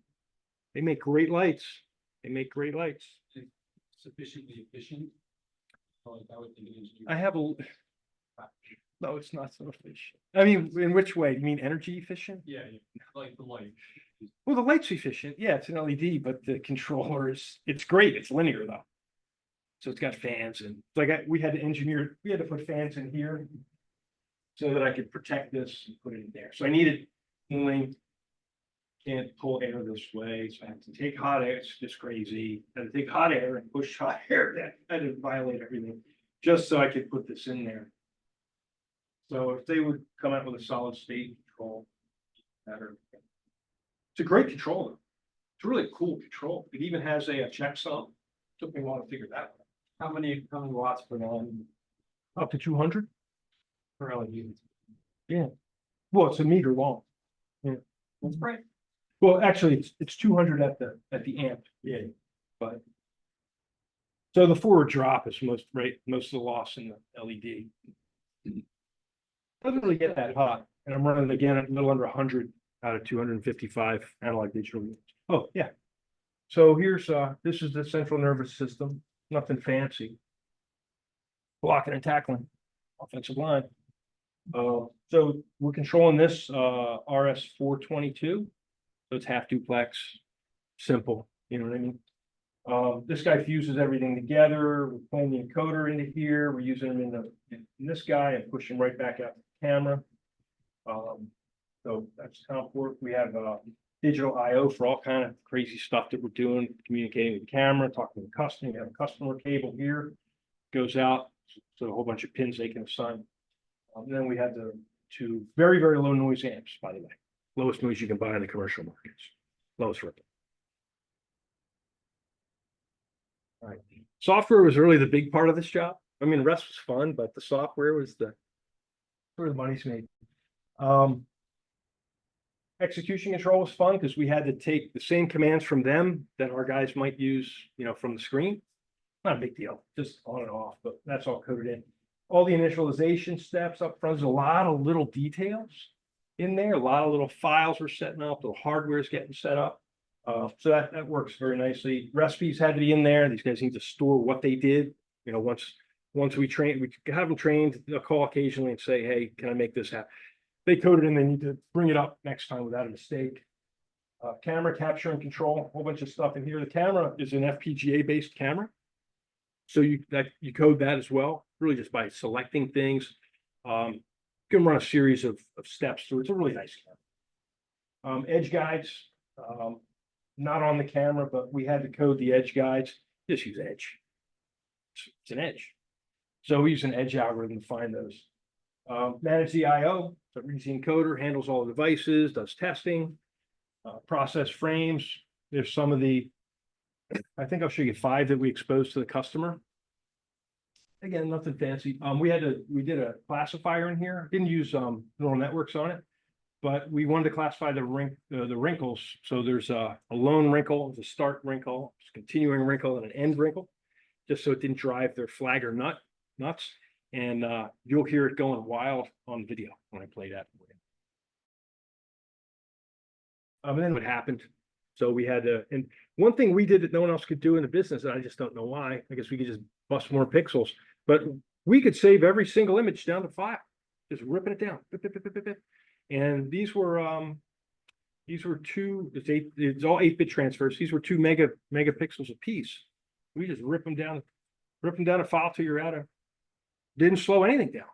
They make great lights. Sufficiently efficient? Or is that what the engineer? I have a. No, it's not so efficient. I mean, in which way? You mean energy efficient? Yeah, like the light. Well, the light's efficient. Yeah, it's an LED, but the controller it's great. It's linear though. So it's got fans and we had to put fans in here so that I could protect this and put it in there. So I needed cooling. Can't pull air this way, so I have to take hot air. It's just crazy. I had to take hot air and push hot air. That I had to violate everything just so I could put this in there. So if they would come out with a solid state control, better. It's a great controller. It's really cool control. It even has a checksum. Took me a while to figure that out. How many watts per line Up to 200. per LED? Well, it's a meter long. That's great. Well, actually, it's 200 at the amp. Yeah. But. So the forward drop is most of the loss in the LED. Doesn't really get that hot, and I'm running again at a little under 100 out of 255 analog digital units. Oh, yeah. So here's this is the central nervous system, nothing fancy. Blocking and tackling, offensive line. So we're controlling this RS 422. So it's half duplex, simple, you know what I mean? This guy fuses everything together. We're playing the encoder into here. We're using him in this guy and push him right back out to the camera. So that's comp work. We have digital I/O for all kind of crazy stuff that we're doing, communicating with the camera, talking to the customer. We have a customer cable here, goes out, so a whole bunch of pins they can assign. And then we have the two very, very low noise amps, by the way. Lowest noise you can buy in the commercial markets. Lowest ripple. All right. Software was really the big part of this job. I mean, the rest was fun, but the software was where the money's made. Execution control was fun because we had to take the same commands from them that our guys might use, from the screen. Not a big deal, just on and off, but that's all coded in. All the initialization steps up front, there's a lot of little details in there, a lot of little files we're setting up, the hardware is getting set up. So that works very nicely. Recipes had to be in there. These guys need to store what they did. Once we have them trained, they'll call occasionally and say, hey, can I make this happen? They code it and they need to bring it up next time without a mistake. Camera capture and control, a whole bunch of stuff in here. The camera is an FPGA based camera. So you code that as well, really just by selecting things. You can run a series of steps through. It's a really nice camera. Edge guides, not on the camera, but we had to code the edge guides. Just use edge. It's an edge. So we use an edge algorithm to find those. Manage the I/O. So reads the encoder, handles all the devices, does testing, process frames. There's some of the, I think I'll show you 5 that we exposed to the customer. Again, nothing fancy. We did a classifier in here. Didn't use neural networks on it, but we wanted to classify the wrinkles. So there's a lone wrinkle, there's a start wrinkle, a continuing wrinkle, and an end wrinkle, just so it didn't drive their flagger nuts. And you'll hear it going wild on video when I play that for you. And then what happened? So we had to, and one thing we did that no one else could do in the business, and I just don't know why. I guess we could just bust more pixels, but we could save every single image down to 5, just ripping it down. And these were it's all 8-bit transfers. These were 2 megapixels a piece. We just rip them down a file till you're out of. Didn't slow anything down,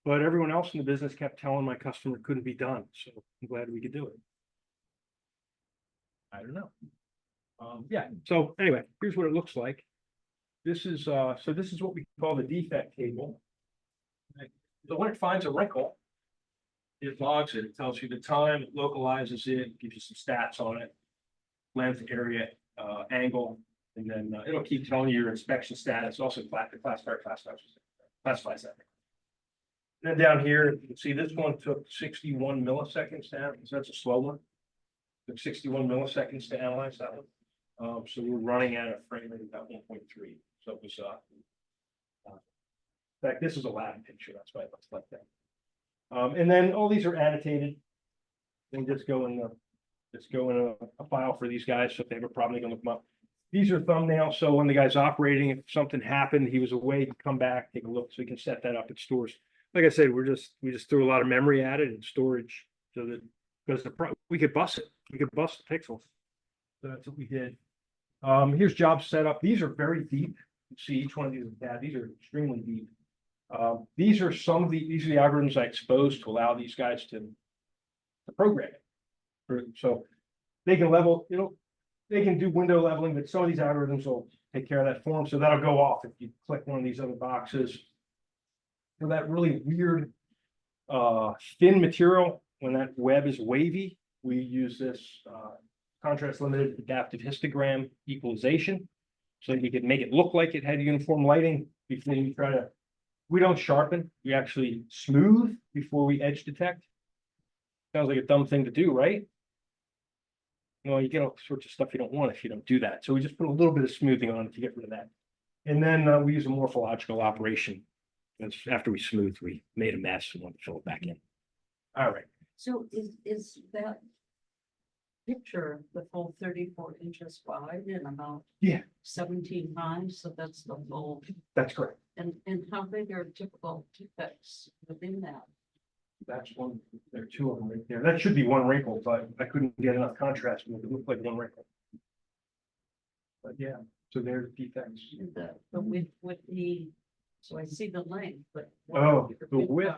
but everyone else in the business kept telling my customer it couldn't be done. So I'm glad we could do it. I don't know. Yeah. So anyway, here's what it looks like. This is what we call the defect table. So when it finds a wrinkle, it logs it. It tells you the time, it localizes it, gives you some stats on it, length, area, angle, and then it'll keep telling you your inspection status. Also, classifies that. Then down here, you can see this one took 61 milliseconds down, because that's a slow one. Took 61 milliseconds to analyze that one. So we're running at a frame rate of about 1.3. So it was in fact, this is a lab picture, that's why it looks like that. And then all these are annotated. They just go in a file for these guys. So if they have a problem, they can look them up. These are thumbnails, so when the guy's operating, if something happened, he was away, he'd come back, take a look, so we can set that up. It stores. Like I said, we just threw a lot of memory at it and storage, so that because we could bust it, we could bust the pixels. So that's what we did. Here's job setup. These are very deep. You see each one of these tab. These are extremely deep. These are the algorithms I exposed to allow these guys to program it. So they can level, they can do window leveling, but some of these algorithms will take care of that for them. So that'll go off if you click one of these other boxes. For that really weird thin material, when that web is wavy, we use this contrast limited adaptive histogram equalization. So you could make it look like it had uniform lighting before you try to, we don't sharpen, we actually smooth before we edge detect. Sounds like a dumb thing to do, right? Well, you get all sorts of stuff you don't want if you don't do that. So we just put a little bit of smoothing on it to get rid of that. And then we use a morphological operation. And after we smoothed, we made a mess and want to fill it back in. All right. So is that picture the full 34 inches wide and about Yeah. 17 high? So that's the full, That's correct. and how big are typical defects within that? That's one, there are two of them right there. That should be one wrinkle, but I couldn't get enough contrast to make it look like one wrinkle. But yeah, so there's defects. And the width would be, so I see the length, but. Oh, the width.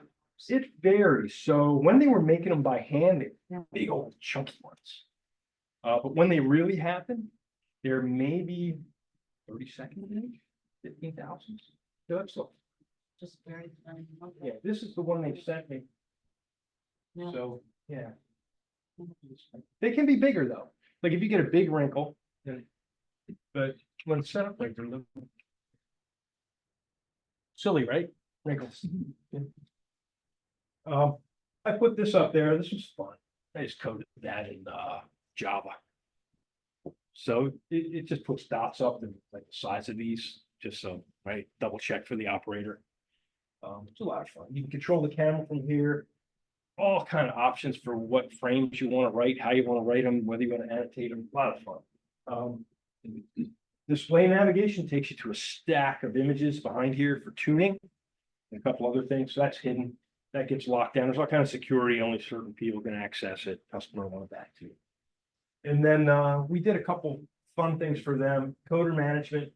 It varies. So when they were making them by hand, they were big old chunky ones. But when they really happen, they're maybe 32nd inch, 15,000. So that's all. Just very tiny. Okay. Yeah, this is the one they sent me. Yeah. So, yeah. They can be bigger though. Like if you get a big wrinkle, then, but when it's set up like they're little. Silly, right? Wrinkles. I put this up there. This was fun. I just coded that in Java. So it just puts dots up and like the size of these, just so, right? Double check for the operator. It's a lot of fun. You can control the camera from here. All kind of options for what frames you want to write, how you want to write them, whether you want to annotate them. A lot of fun. Display navigation takes you to a stack of images behind here for tuning. And a couple other things. So that's hidden. That gets locked down. There's all kind of security. Only certain people can access it. Customer want that too. And then we did a couple fun things for them. Coder management.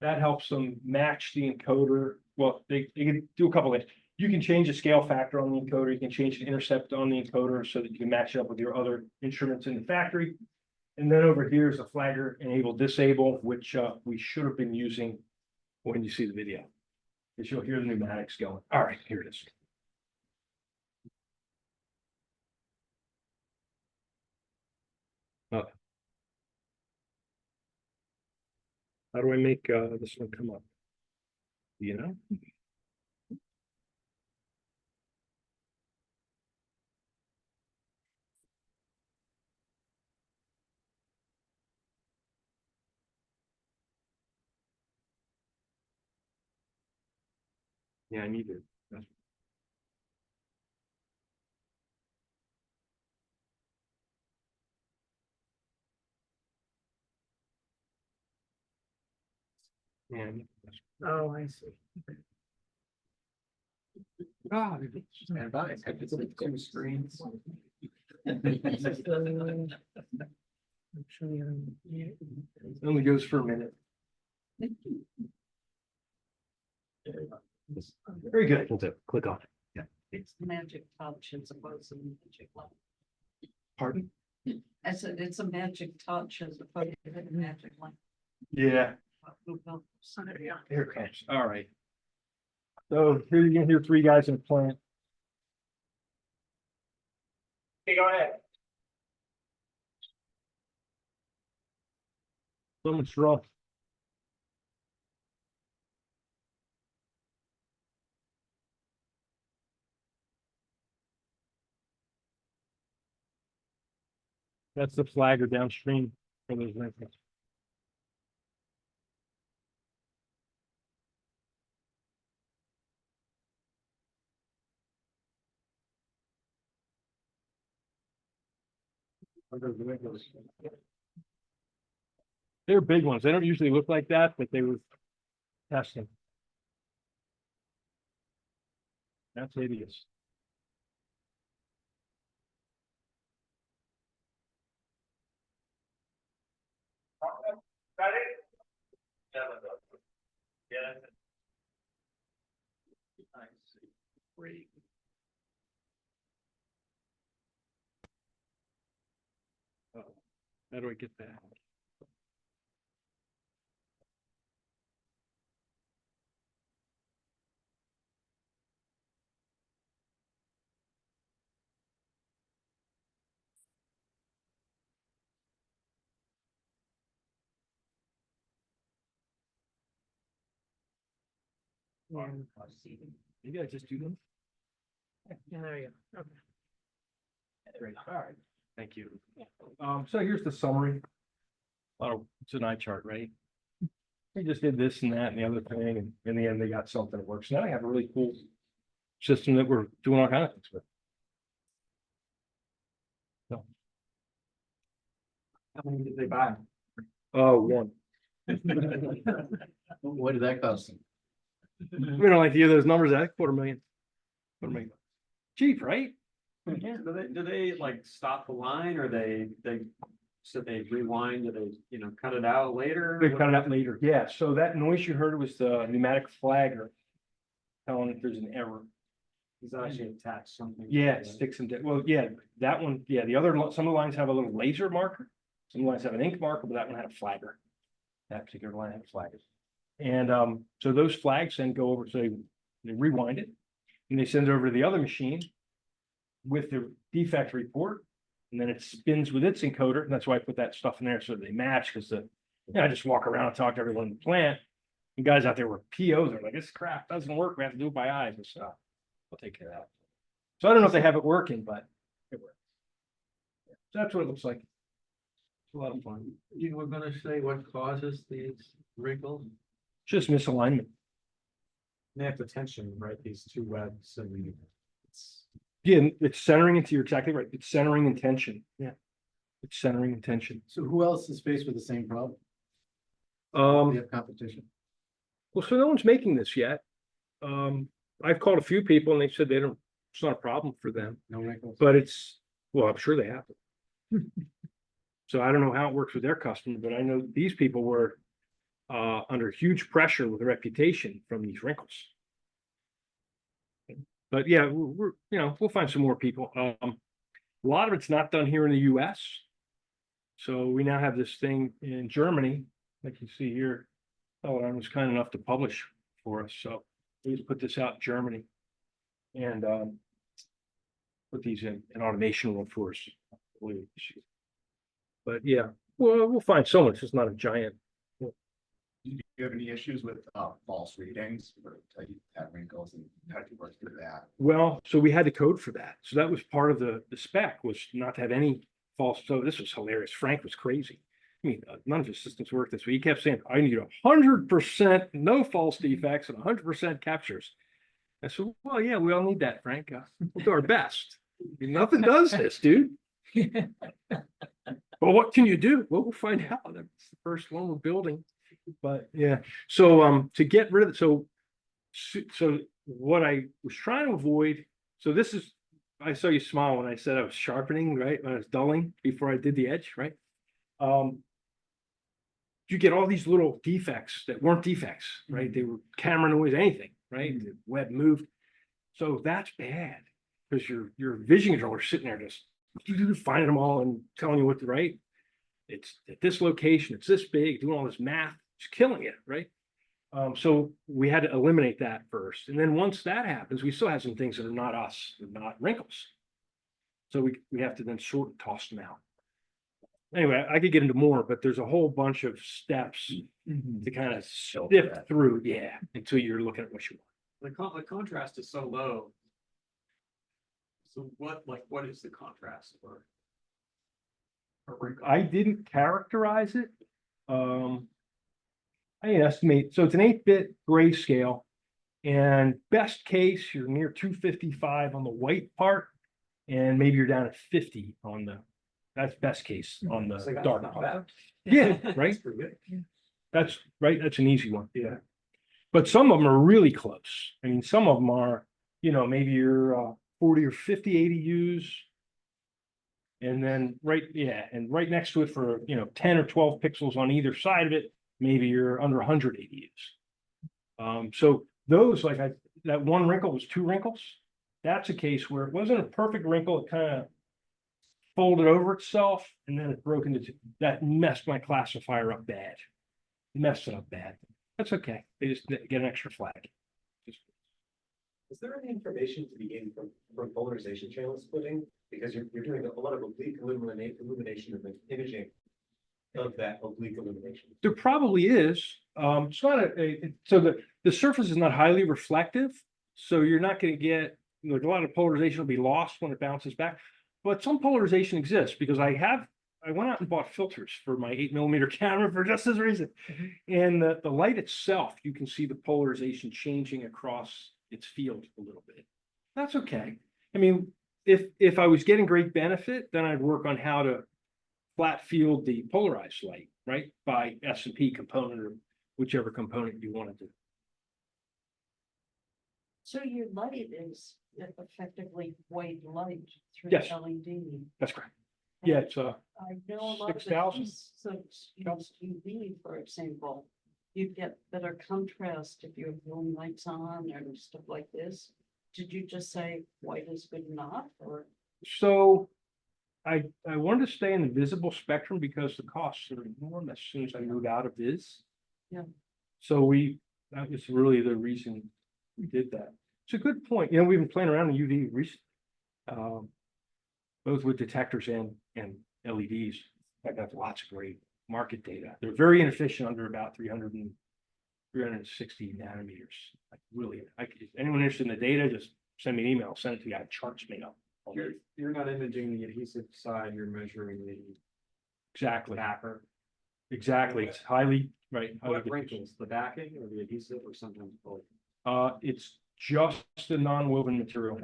That helps them match the encoder. Well, they can do a couple things. You can change the scale factor on the encoder. You can change the intercept on the encoder so that you can match it up with your other instruments in the factory. And then over here is a flagger enable disable, which we should have been using when you see the video. Because you'll hear the pneumatics going. All right, here it is. Okay. How do I make this one come up? You know? Yeah, I need to. Yeah, I need to. Oh, I see. Ah, Stand by. It's two screens. it only goes for a minute. Very good. We'll do. Click on it. Yeah. It's magic touch as opposed to magic light. Pardon? I said it's a magic touch as opposed to a magic light. Yeah, So here it comes. All right. So here you're gonna hear three guys in a plant. Okay, go ahead. Someone's wrong. That's the flagger downstream for those wrinkles. They're big ones. They don't usually look like that, but they were testing. That's hideous. Got it? Yeah. Great. How do I get that? And, You guys just do them? and there you go. Okay. Great, all right, thank you. So here's the summary. It's an eye chart, right? They just did this and that and the other thing, and in the end, they got something that works. Now I have a really cool system that we're doing all kinds of things with. So, How many did they buy? one. What did that cost them? We don't like to hear those numbers, that $250,000. $250,000. Cheap, right? Do they like stop the line or they so they rewind, do they, cut it out later? They cut it out later, yeah, so that noise you heard was the pneumatic flagger telling if there's an error. Is that actually attached something? Yeah, it sticks and, well, yeah, that one, yeah, the other, some of the lines have a little laser marker. Some lines have an ink marker, but that one had a flagger. That particular line had flaggers. And so those flags then go over, so they rewind it. And they send it over to the other machine with the defect report. And then it spins with its encoder, and that's why I put that stuff in there so they match, because I just walk around and talk to everyone in the plant. And guys out there were POs, are like, this crap doesn't work, we have to do it by eyes and stuff. I'll take care of that. So I don't know if they have it working, but it works. So that's what it looks like. It's a lot of fun. You were gonna say what causes these wrinkles? Just misalignment. They have the tension, right? These two webs and it's. Yeah, it's centering into, you're exactly right. It's centering intention. Yeah. It's centering intention. So who else is faced with the same problem? We have competition. Well, so no one's making this yet. I've called a few people and they said they don't, it's not a problem for them, No wrinkles. but well, I'm sure they have it. So I don't know how it works with their customer, but I know these people were under huge pressure with reputation from these wrinkles. But yeah, we're we'll find some more people. A lot of it's not done here in the US. So we now have this thing in Germany, like you see here. Oh, I was kind enough to publish for us, so we just put this out in Germany. And put these in an automation room for us. But yeah, well, we'll find someone. It's just not a giant. Do you have any issues with false readings or you have wrinkles and how do you work through that? Well, so we had to code for that. So that was part of the spec, was not to have any false. So this was hilarious. Frank was crazy. I mean, none of his systems work this way. He kept saying, I need 100% no false defects and 100% captures. I said, well, yeah, we all need that, Frank. We'll do our best. I mean, nothing does this, dude. Well, what can you do? Well, we'll find out. That's the first one we're building. But yeah, so to get rid of it, so what I was trying to avoid, so this is, I saw you smile when I said I was sharpening, right? When I was dulling before I did the edge, right? You get all these little defects that weren't defects, right? They were camera noise, anything, right? The web moved. So that's bad because your vision controller sitting there just finding them all and telling you what to write. It's at this location, it's this big, doing all this math, it's killing it, right? So we had to eliminate that first. And then once that happens, we still have some things that are not us, they're not wrinkles. So we have to then sort and toss them out. Anyway, I could get into more, but there's a whole bunch of steps to kind of sift through, yeah, until you're looking at what you want. The contrast is so low. So what is the contrast for? I didn't characterize it. I estimate, so it's an 8-bit grayscale, and best case, you're near 255 on the white part, and maybe you're down at 50 on that's best case on the dark part. Yeah, right? That's pretty good. That's right, that's an easy one, yeah. But some of them are really close. I mean, some of them are, maybe you're 40 or 50 ADUs. And then and right next to it for 10 or 12 pixels on either side of it, maybe you're under 100 ADUs. So those, like that one wrinkle was 2 wrinkles. That's a case where it wasn't a perfect wrinkle, it kind of folded over itself and then it broke into that messed my classifier up bad. Messed it up bad. That's okay. They just get an extra flag. Is there any information to be gained from polarization channel splitting? Because you're doing a lot of oblique illumination of the imaging. of that oblique illumination. There probably is. It's not so the surface is not highly reflective, so you're not going to get, like, a lot of polarization will be lost when it bounces back. But some polarization exists because I went out and bought filters for my 8mm camera for just this reason. And the light itself, you can see the polarization changing across its field a little bit. That's okay. I mean, if I was getting great benefit, then I'd work on how to flat field the polarized light, right? By S&P component or whichever component you want to do. So your light is effectively white light through Yes. LED. That's correct. Yeah, it's I know a lot of 6,000. adhesives use UV, for example. You get better contrast if you have room lights on or stuff like this. Did you just say white is good enough or? so I wanted to stay in the visible spectrum because the costs are enormous as soon as I move out of Viz. Yeah. So that was really the reason we did that. It's a good point. You know, we've been playing around in UV recently. Both with detectors and LEDs. I got lots of great market data. They're very inefficient under about 360 nanometers. Like really, if anyone interested in the data, just send me an email, send it to you. I have charts made up. You're not imaging the adhesive side, you're measuring the Exactly, backer. exactly. It's highly, right. highly What difficult. wrinkles, the backing or the adhesive or sometimes both? It's just the non-woven material.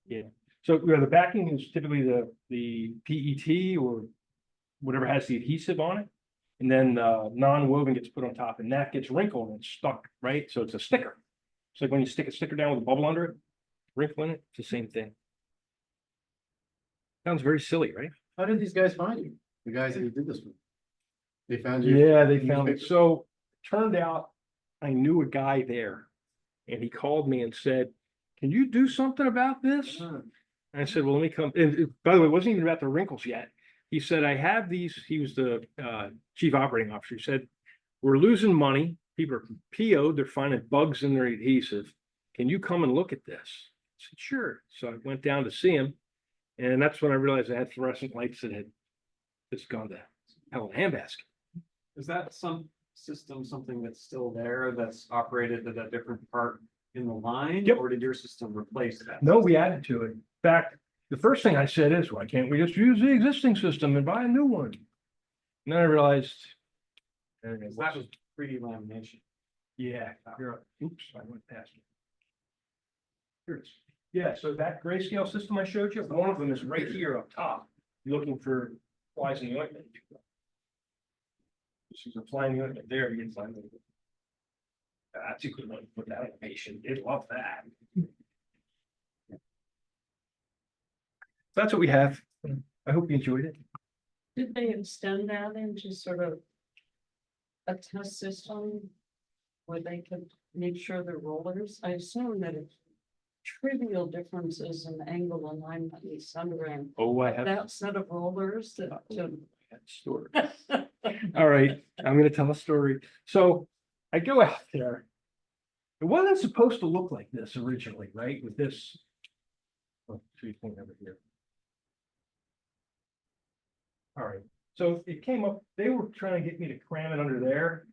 Yeah. So the backing is typically the PET or whatever has the adhesive on it. And then non-woven gets put on top and that gets wrinkled and stuck, right? So it's a sticker. It's like when you stick a sticker down with a bubble under it, wrinkle in it, it's the same thing. Sounds very silly, right? How did these guys find you? The guys that you did this with? They found you? Yeah, they found it. newspaper? So turned out I knew a guy there and he called me and said, can you do something about this? And I said, well, let me come. And by the way, it wasn't even about the wrinkles yet. He said, I have these. He was the chief operating officer. He said, we're losing money. People are PO'd. They're finding bugs in their adhesive. Can you come and look at this? I said, sure. So I went down to see him. And that's when I realized I had fluorescent lights that had just gone to hell in a handbasket. Is that some system, something that's still there, that's operated at a different part in the line? Yep. Or did your system replace that? No, we added to it. In fact, the first thing I said is, why can't we just use the existing system and buy a new one? And then I realized. And it That was 3D lamination. Yeah, oops, I went past it. Here it is. Yeah, so that grayscale system I showed you, one of them is right here up top. You're looking for flies in the ointment. This is a fly in the ointment there, you can find it. That's a good one to put that on a patient. They'd love that. That's what we have. I hope you enjoyed it. Did they extend that into sort of a test system where they could make sure the rollers? I assume that if trivial differences in angle alignment and sunroom, Oh, I have that set of rollers that to that story. All right, I'm gonna tell a story. So I go out there. It wasn't supposed to look like this originally, right? With this. Oh, tree thing over here. All right, so it came up, they were trying to get me to cram it under there.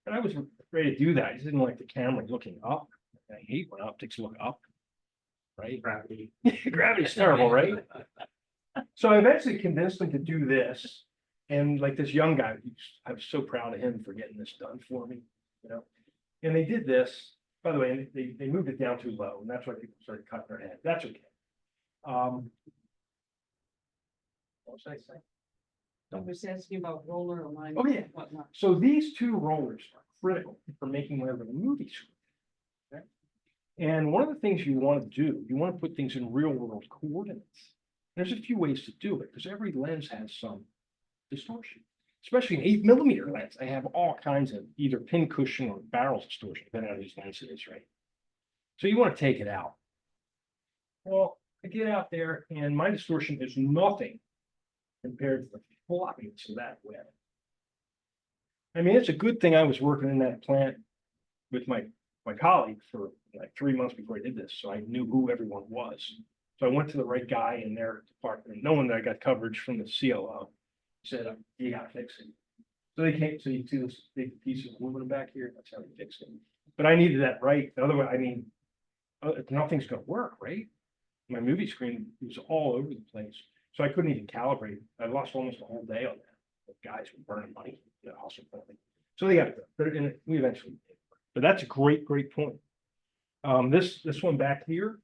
And I was ready to do that. I just didn't like the camera looking up. I hate when optics look up. Right? Gravity. Gravity's terrible, right? So I eventually convinced them to do this. And like this young guy, I was so proud of him for getting this done for me, you know. And they did this, by the way, they moved it down too low, and that's why people started cutting their head. That's okay. What was I saying? I was asking about roller alignment. Oh, yeah. and whatnot. So these two rollers are critical for making whatever the movie screen. Okay? And one of the things you want to do, you want to put things in real world coordinates. There's a few ways to do it because every lens has some distortion, especially an 8mm lens. They have all kinds of either pin cushion or barrel distortion, depending on whose lens it is, right? So you want to take it out. Well, I get out there and my distortion is nothing compared to the floppiness of that web. I mean, it's a good thing I was working in that plant with my colleague for like 3 months before I did this, so I knew who everyone was. So I went to the right guy in their department, knowing that I got coverage from the COO. Said, you gotta fix it. So they can't, so you see this big piece of aluminum back here, that's how they fixed it. But I needed that right, otherwise, I mean, nothing's gonna work, right? My movie screen was all over the place, so I couldn't even calibrate it. I lost almost a whole day on that. The guys were burning money, hustle for me. So they got it, but we eventually did. But that's a great point. This one back here.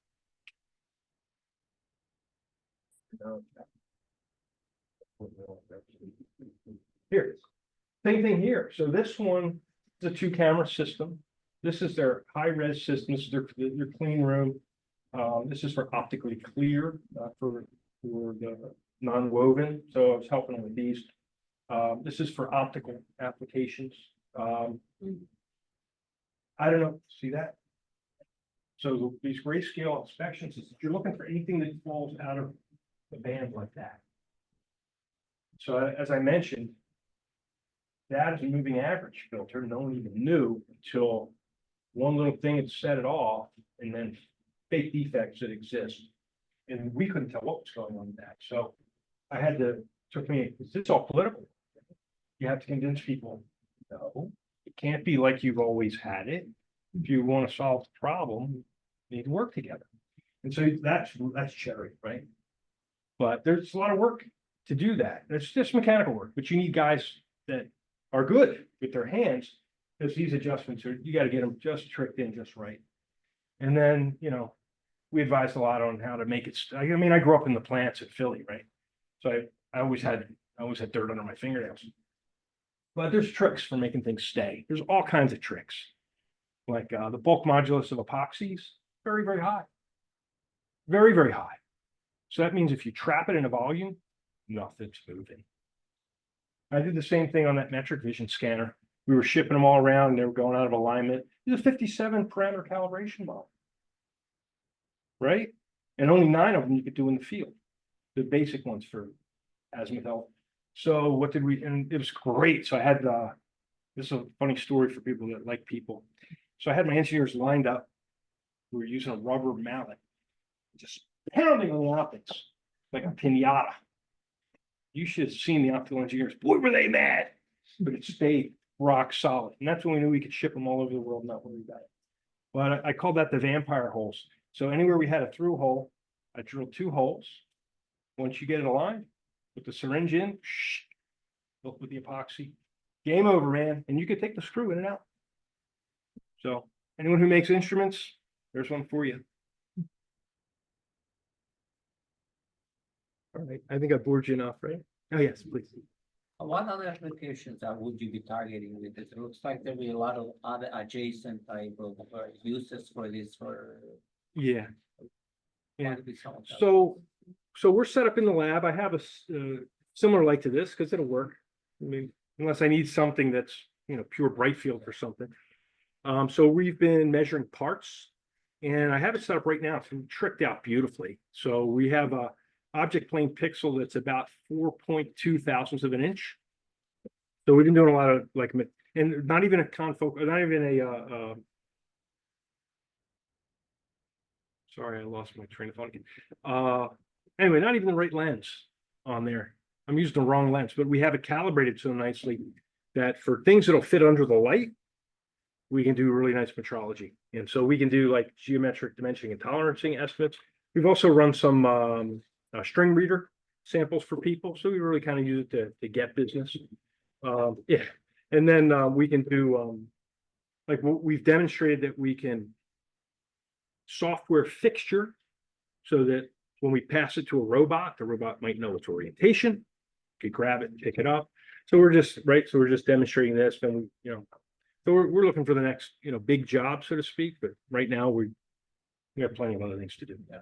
Here, same thing here. So this one is a 2-camera system. This is their high-res system. This is their clean room. This is for optically clear, for the non-woven. So I was helping them with these. This is for optical applications. I don't know, see that? So these grayscale inspections, if you're looking for anything that falls out of the band like that. So as I mentioned, that is a moving average filter. No one even knew until one little thing had set it off, and then fake defects that exist. And we couldn't tell what was going on with that. So I had to, took me, it's all political. You have to convince people, no, it can't be like you've always had it. If you want to solve the problem, you need to work together. And so that's cherry, right? But there's a lot of work to do that. It's just mechanical work, but you need guys that are good with their hands, because these adjustments are, you got to get them just tricked in just right. And then, we advised a lot on how to make it. I mean, I grew up in the plants at Philly, right? So I always had dirt under my fingernails. But there's tricks for making things stay. There's all kinds of tricks. Like the bulk modulus of epoxies, very, very high. Very, very high. So that means if you trap it in a volume, nothing's moving. I did the same thing on that metric vision scanner. We were shipping them all around and they were going out of alignment. It's a 57 parameter calibration model. Right? And only 9 of them you could do in the field. The basic ones for azimuth health. So what did we, and it was great. So I had, this is a funny story for people that like people. So I had my engineers lined up. We were using a rubber mallet, just pounding on the optics like a pinata. You should have seen the optical engineers. Boy, were they mad, but it stayed rock solid. And that's when we knew we could ship them all over the world, not worry about it. Well, I called that the vampire holes. So anywhere we had a through hole, I drilled 2 holes. Once you get it aligned, put the syringe in, look with the epoxy. Game over, man. And you could take the screw in and out. So anyone who makes instruments, there's one for you. All right, I think I bored you enough, right? Oh, yes, please. What other applications would you be targeting with this? It looks like there'll be a lot of other adjacent type of uses for this, Yeah. Yeah. what would be some of them? So we're set up in the lab. I have a similar like to this because it'll work. I mean, unless I need something that's, pure bright field or something. So we've been measuring parts and I have it set up right now. It's tricked out beautifully. So we have a object plane pixel that's about 4.2 thousandths of an inch. So we've been doing a lot of and not even a confocal, not even a, sorry, I lost my train of thought again. Anyway, not even the right lens on there. I'm using the wrong lens, but we have it calibrated so nicely that for things that'll fit under the light, we can do really nice metrology. And so we can do like geometric dimensioning and tolerancing estimates. We've also run some string reader samples for people. So we really kind of use it to get business. Yeah. And then we can do, like we've demonstrated that we can software fixture so that when we pass it to a robot, the robot might know its orientation, could grab it and pick it up. So we're just, right. So we're just demonstrating this and so we're looking for the next, big job, so to speak. But right now we have plenty of other things to do. Yeah.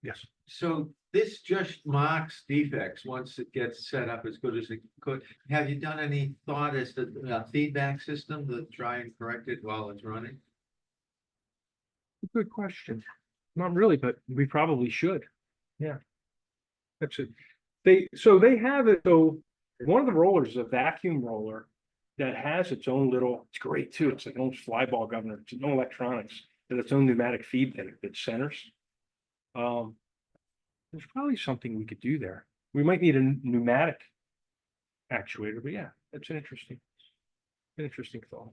Yes. So this just marks defects once it gets set up as good as it could. Have you done any thought as to the feedback system to try and correct it while it's running? Good question. Not really, but we probably should. Yeah. That's it. They have it. So one of the rollers is a vacuum roller that has its own little, it's great too. It's like an old fly ball governor. It's no electronics, and its own pneumatic feed that centers. There's probably something we could do there. We might need a pneumatic actuator, but yeah, That's an interesting thought.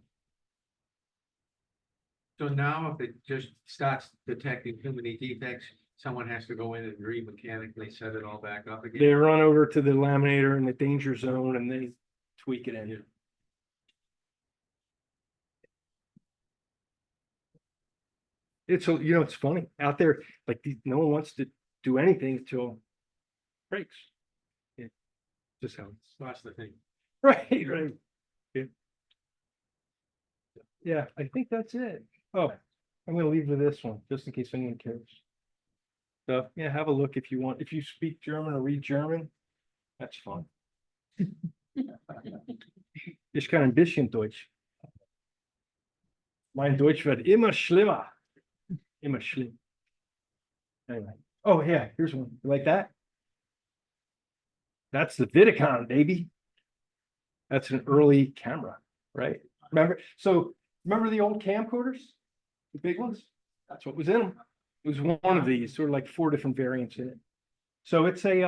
So now if it just starts detecting too many defects, someone has to go in and re-mechanically set it all back up again? They run over to the laminator in the danger zone and they tweak it in. It's funny out there, like no one wants to do anything until it breaks. Yeah, just how it's. That's the thing. Right. Yeah. Yeah, I think that's it. Oh, I'm gonna leave with this one, just in case anyone cares. So, yeah, have a look if you want. If you speak German or read German, that's fun. Ich kann ein bisschen Deutsch. Mein Deutsch wird immer schlimmer. Immer schlimm. Anyway. Oh, yeah, here's one. You like that? That's the Vidicon, baby. That's an early camera, right? Remember the old camcorders? The big ones? That's what was in them. It was one of these, sort of like 4 different variants in it. So it's a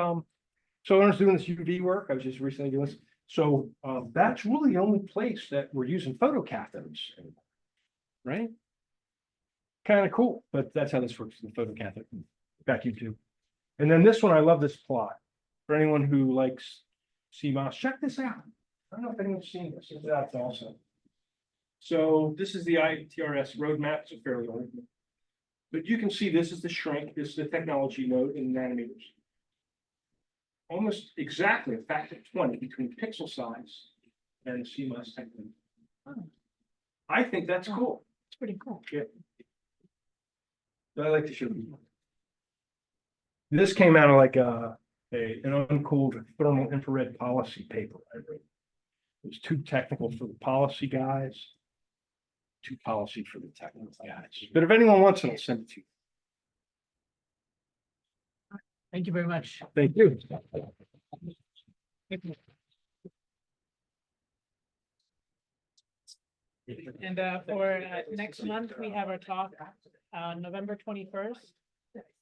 so when I was doing this UV work, I was just recently doing this. So that's really the only place that we're using photocathodes, right? Kind of cool, but that's how this works, the photocathode vacuum tube. And then this one, I love this plot. For anyone who likes CMOS, check this out. I don't know if anyone's seen this. That's awesome. So this is the ITRS roadmap. It's a fairly old one. But you can see this is the shrink, this is the technology node in nanometers. Almost exactly a factor of 20 between pixel size and CMOS technology. I think that's cool. It's pretty cool. Yeah. I like to show you. This came out of like an uncooled thermal infrared policy paper I read. It was too technical for the policy guys, too policy for the technical guys. But if anyone wants it, I'll send it to you. Thank you very much. Thank you. And for next month, we have our talk on November 21st.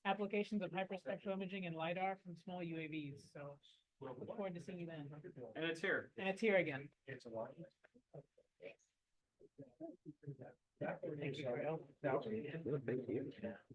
Applications of hyperspectral imaging and LiDAR from small UAVs. So look forward to seeing you then. And it's here. And it's here again. It's a lot. Thank you for your help. Thank you.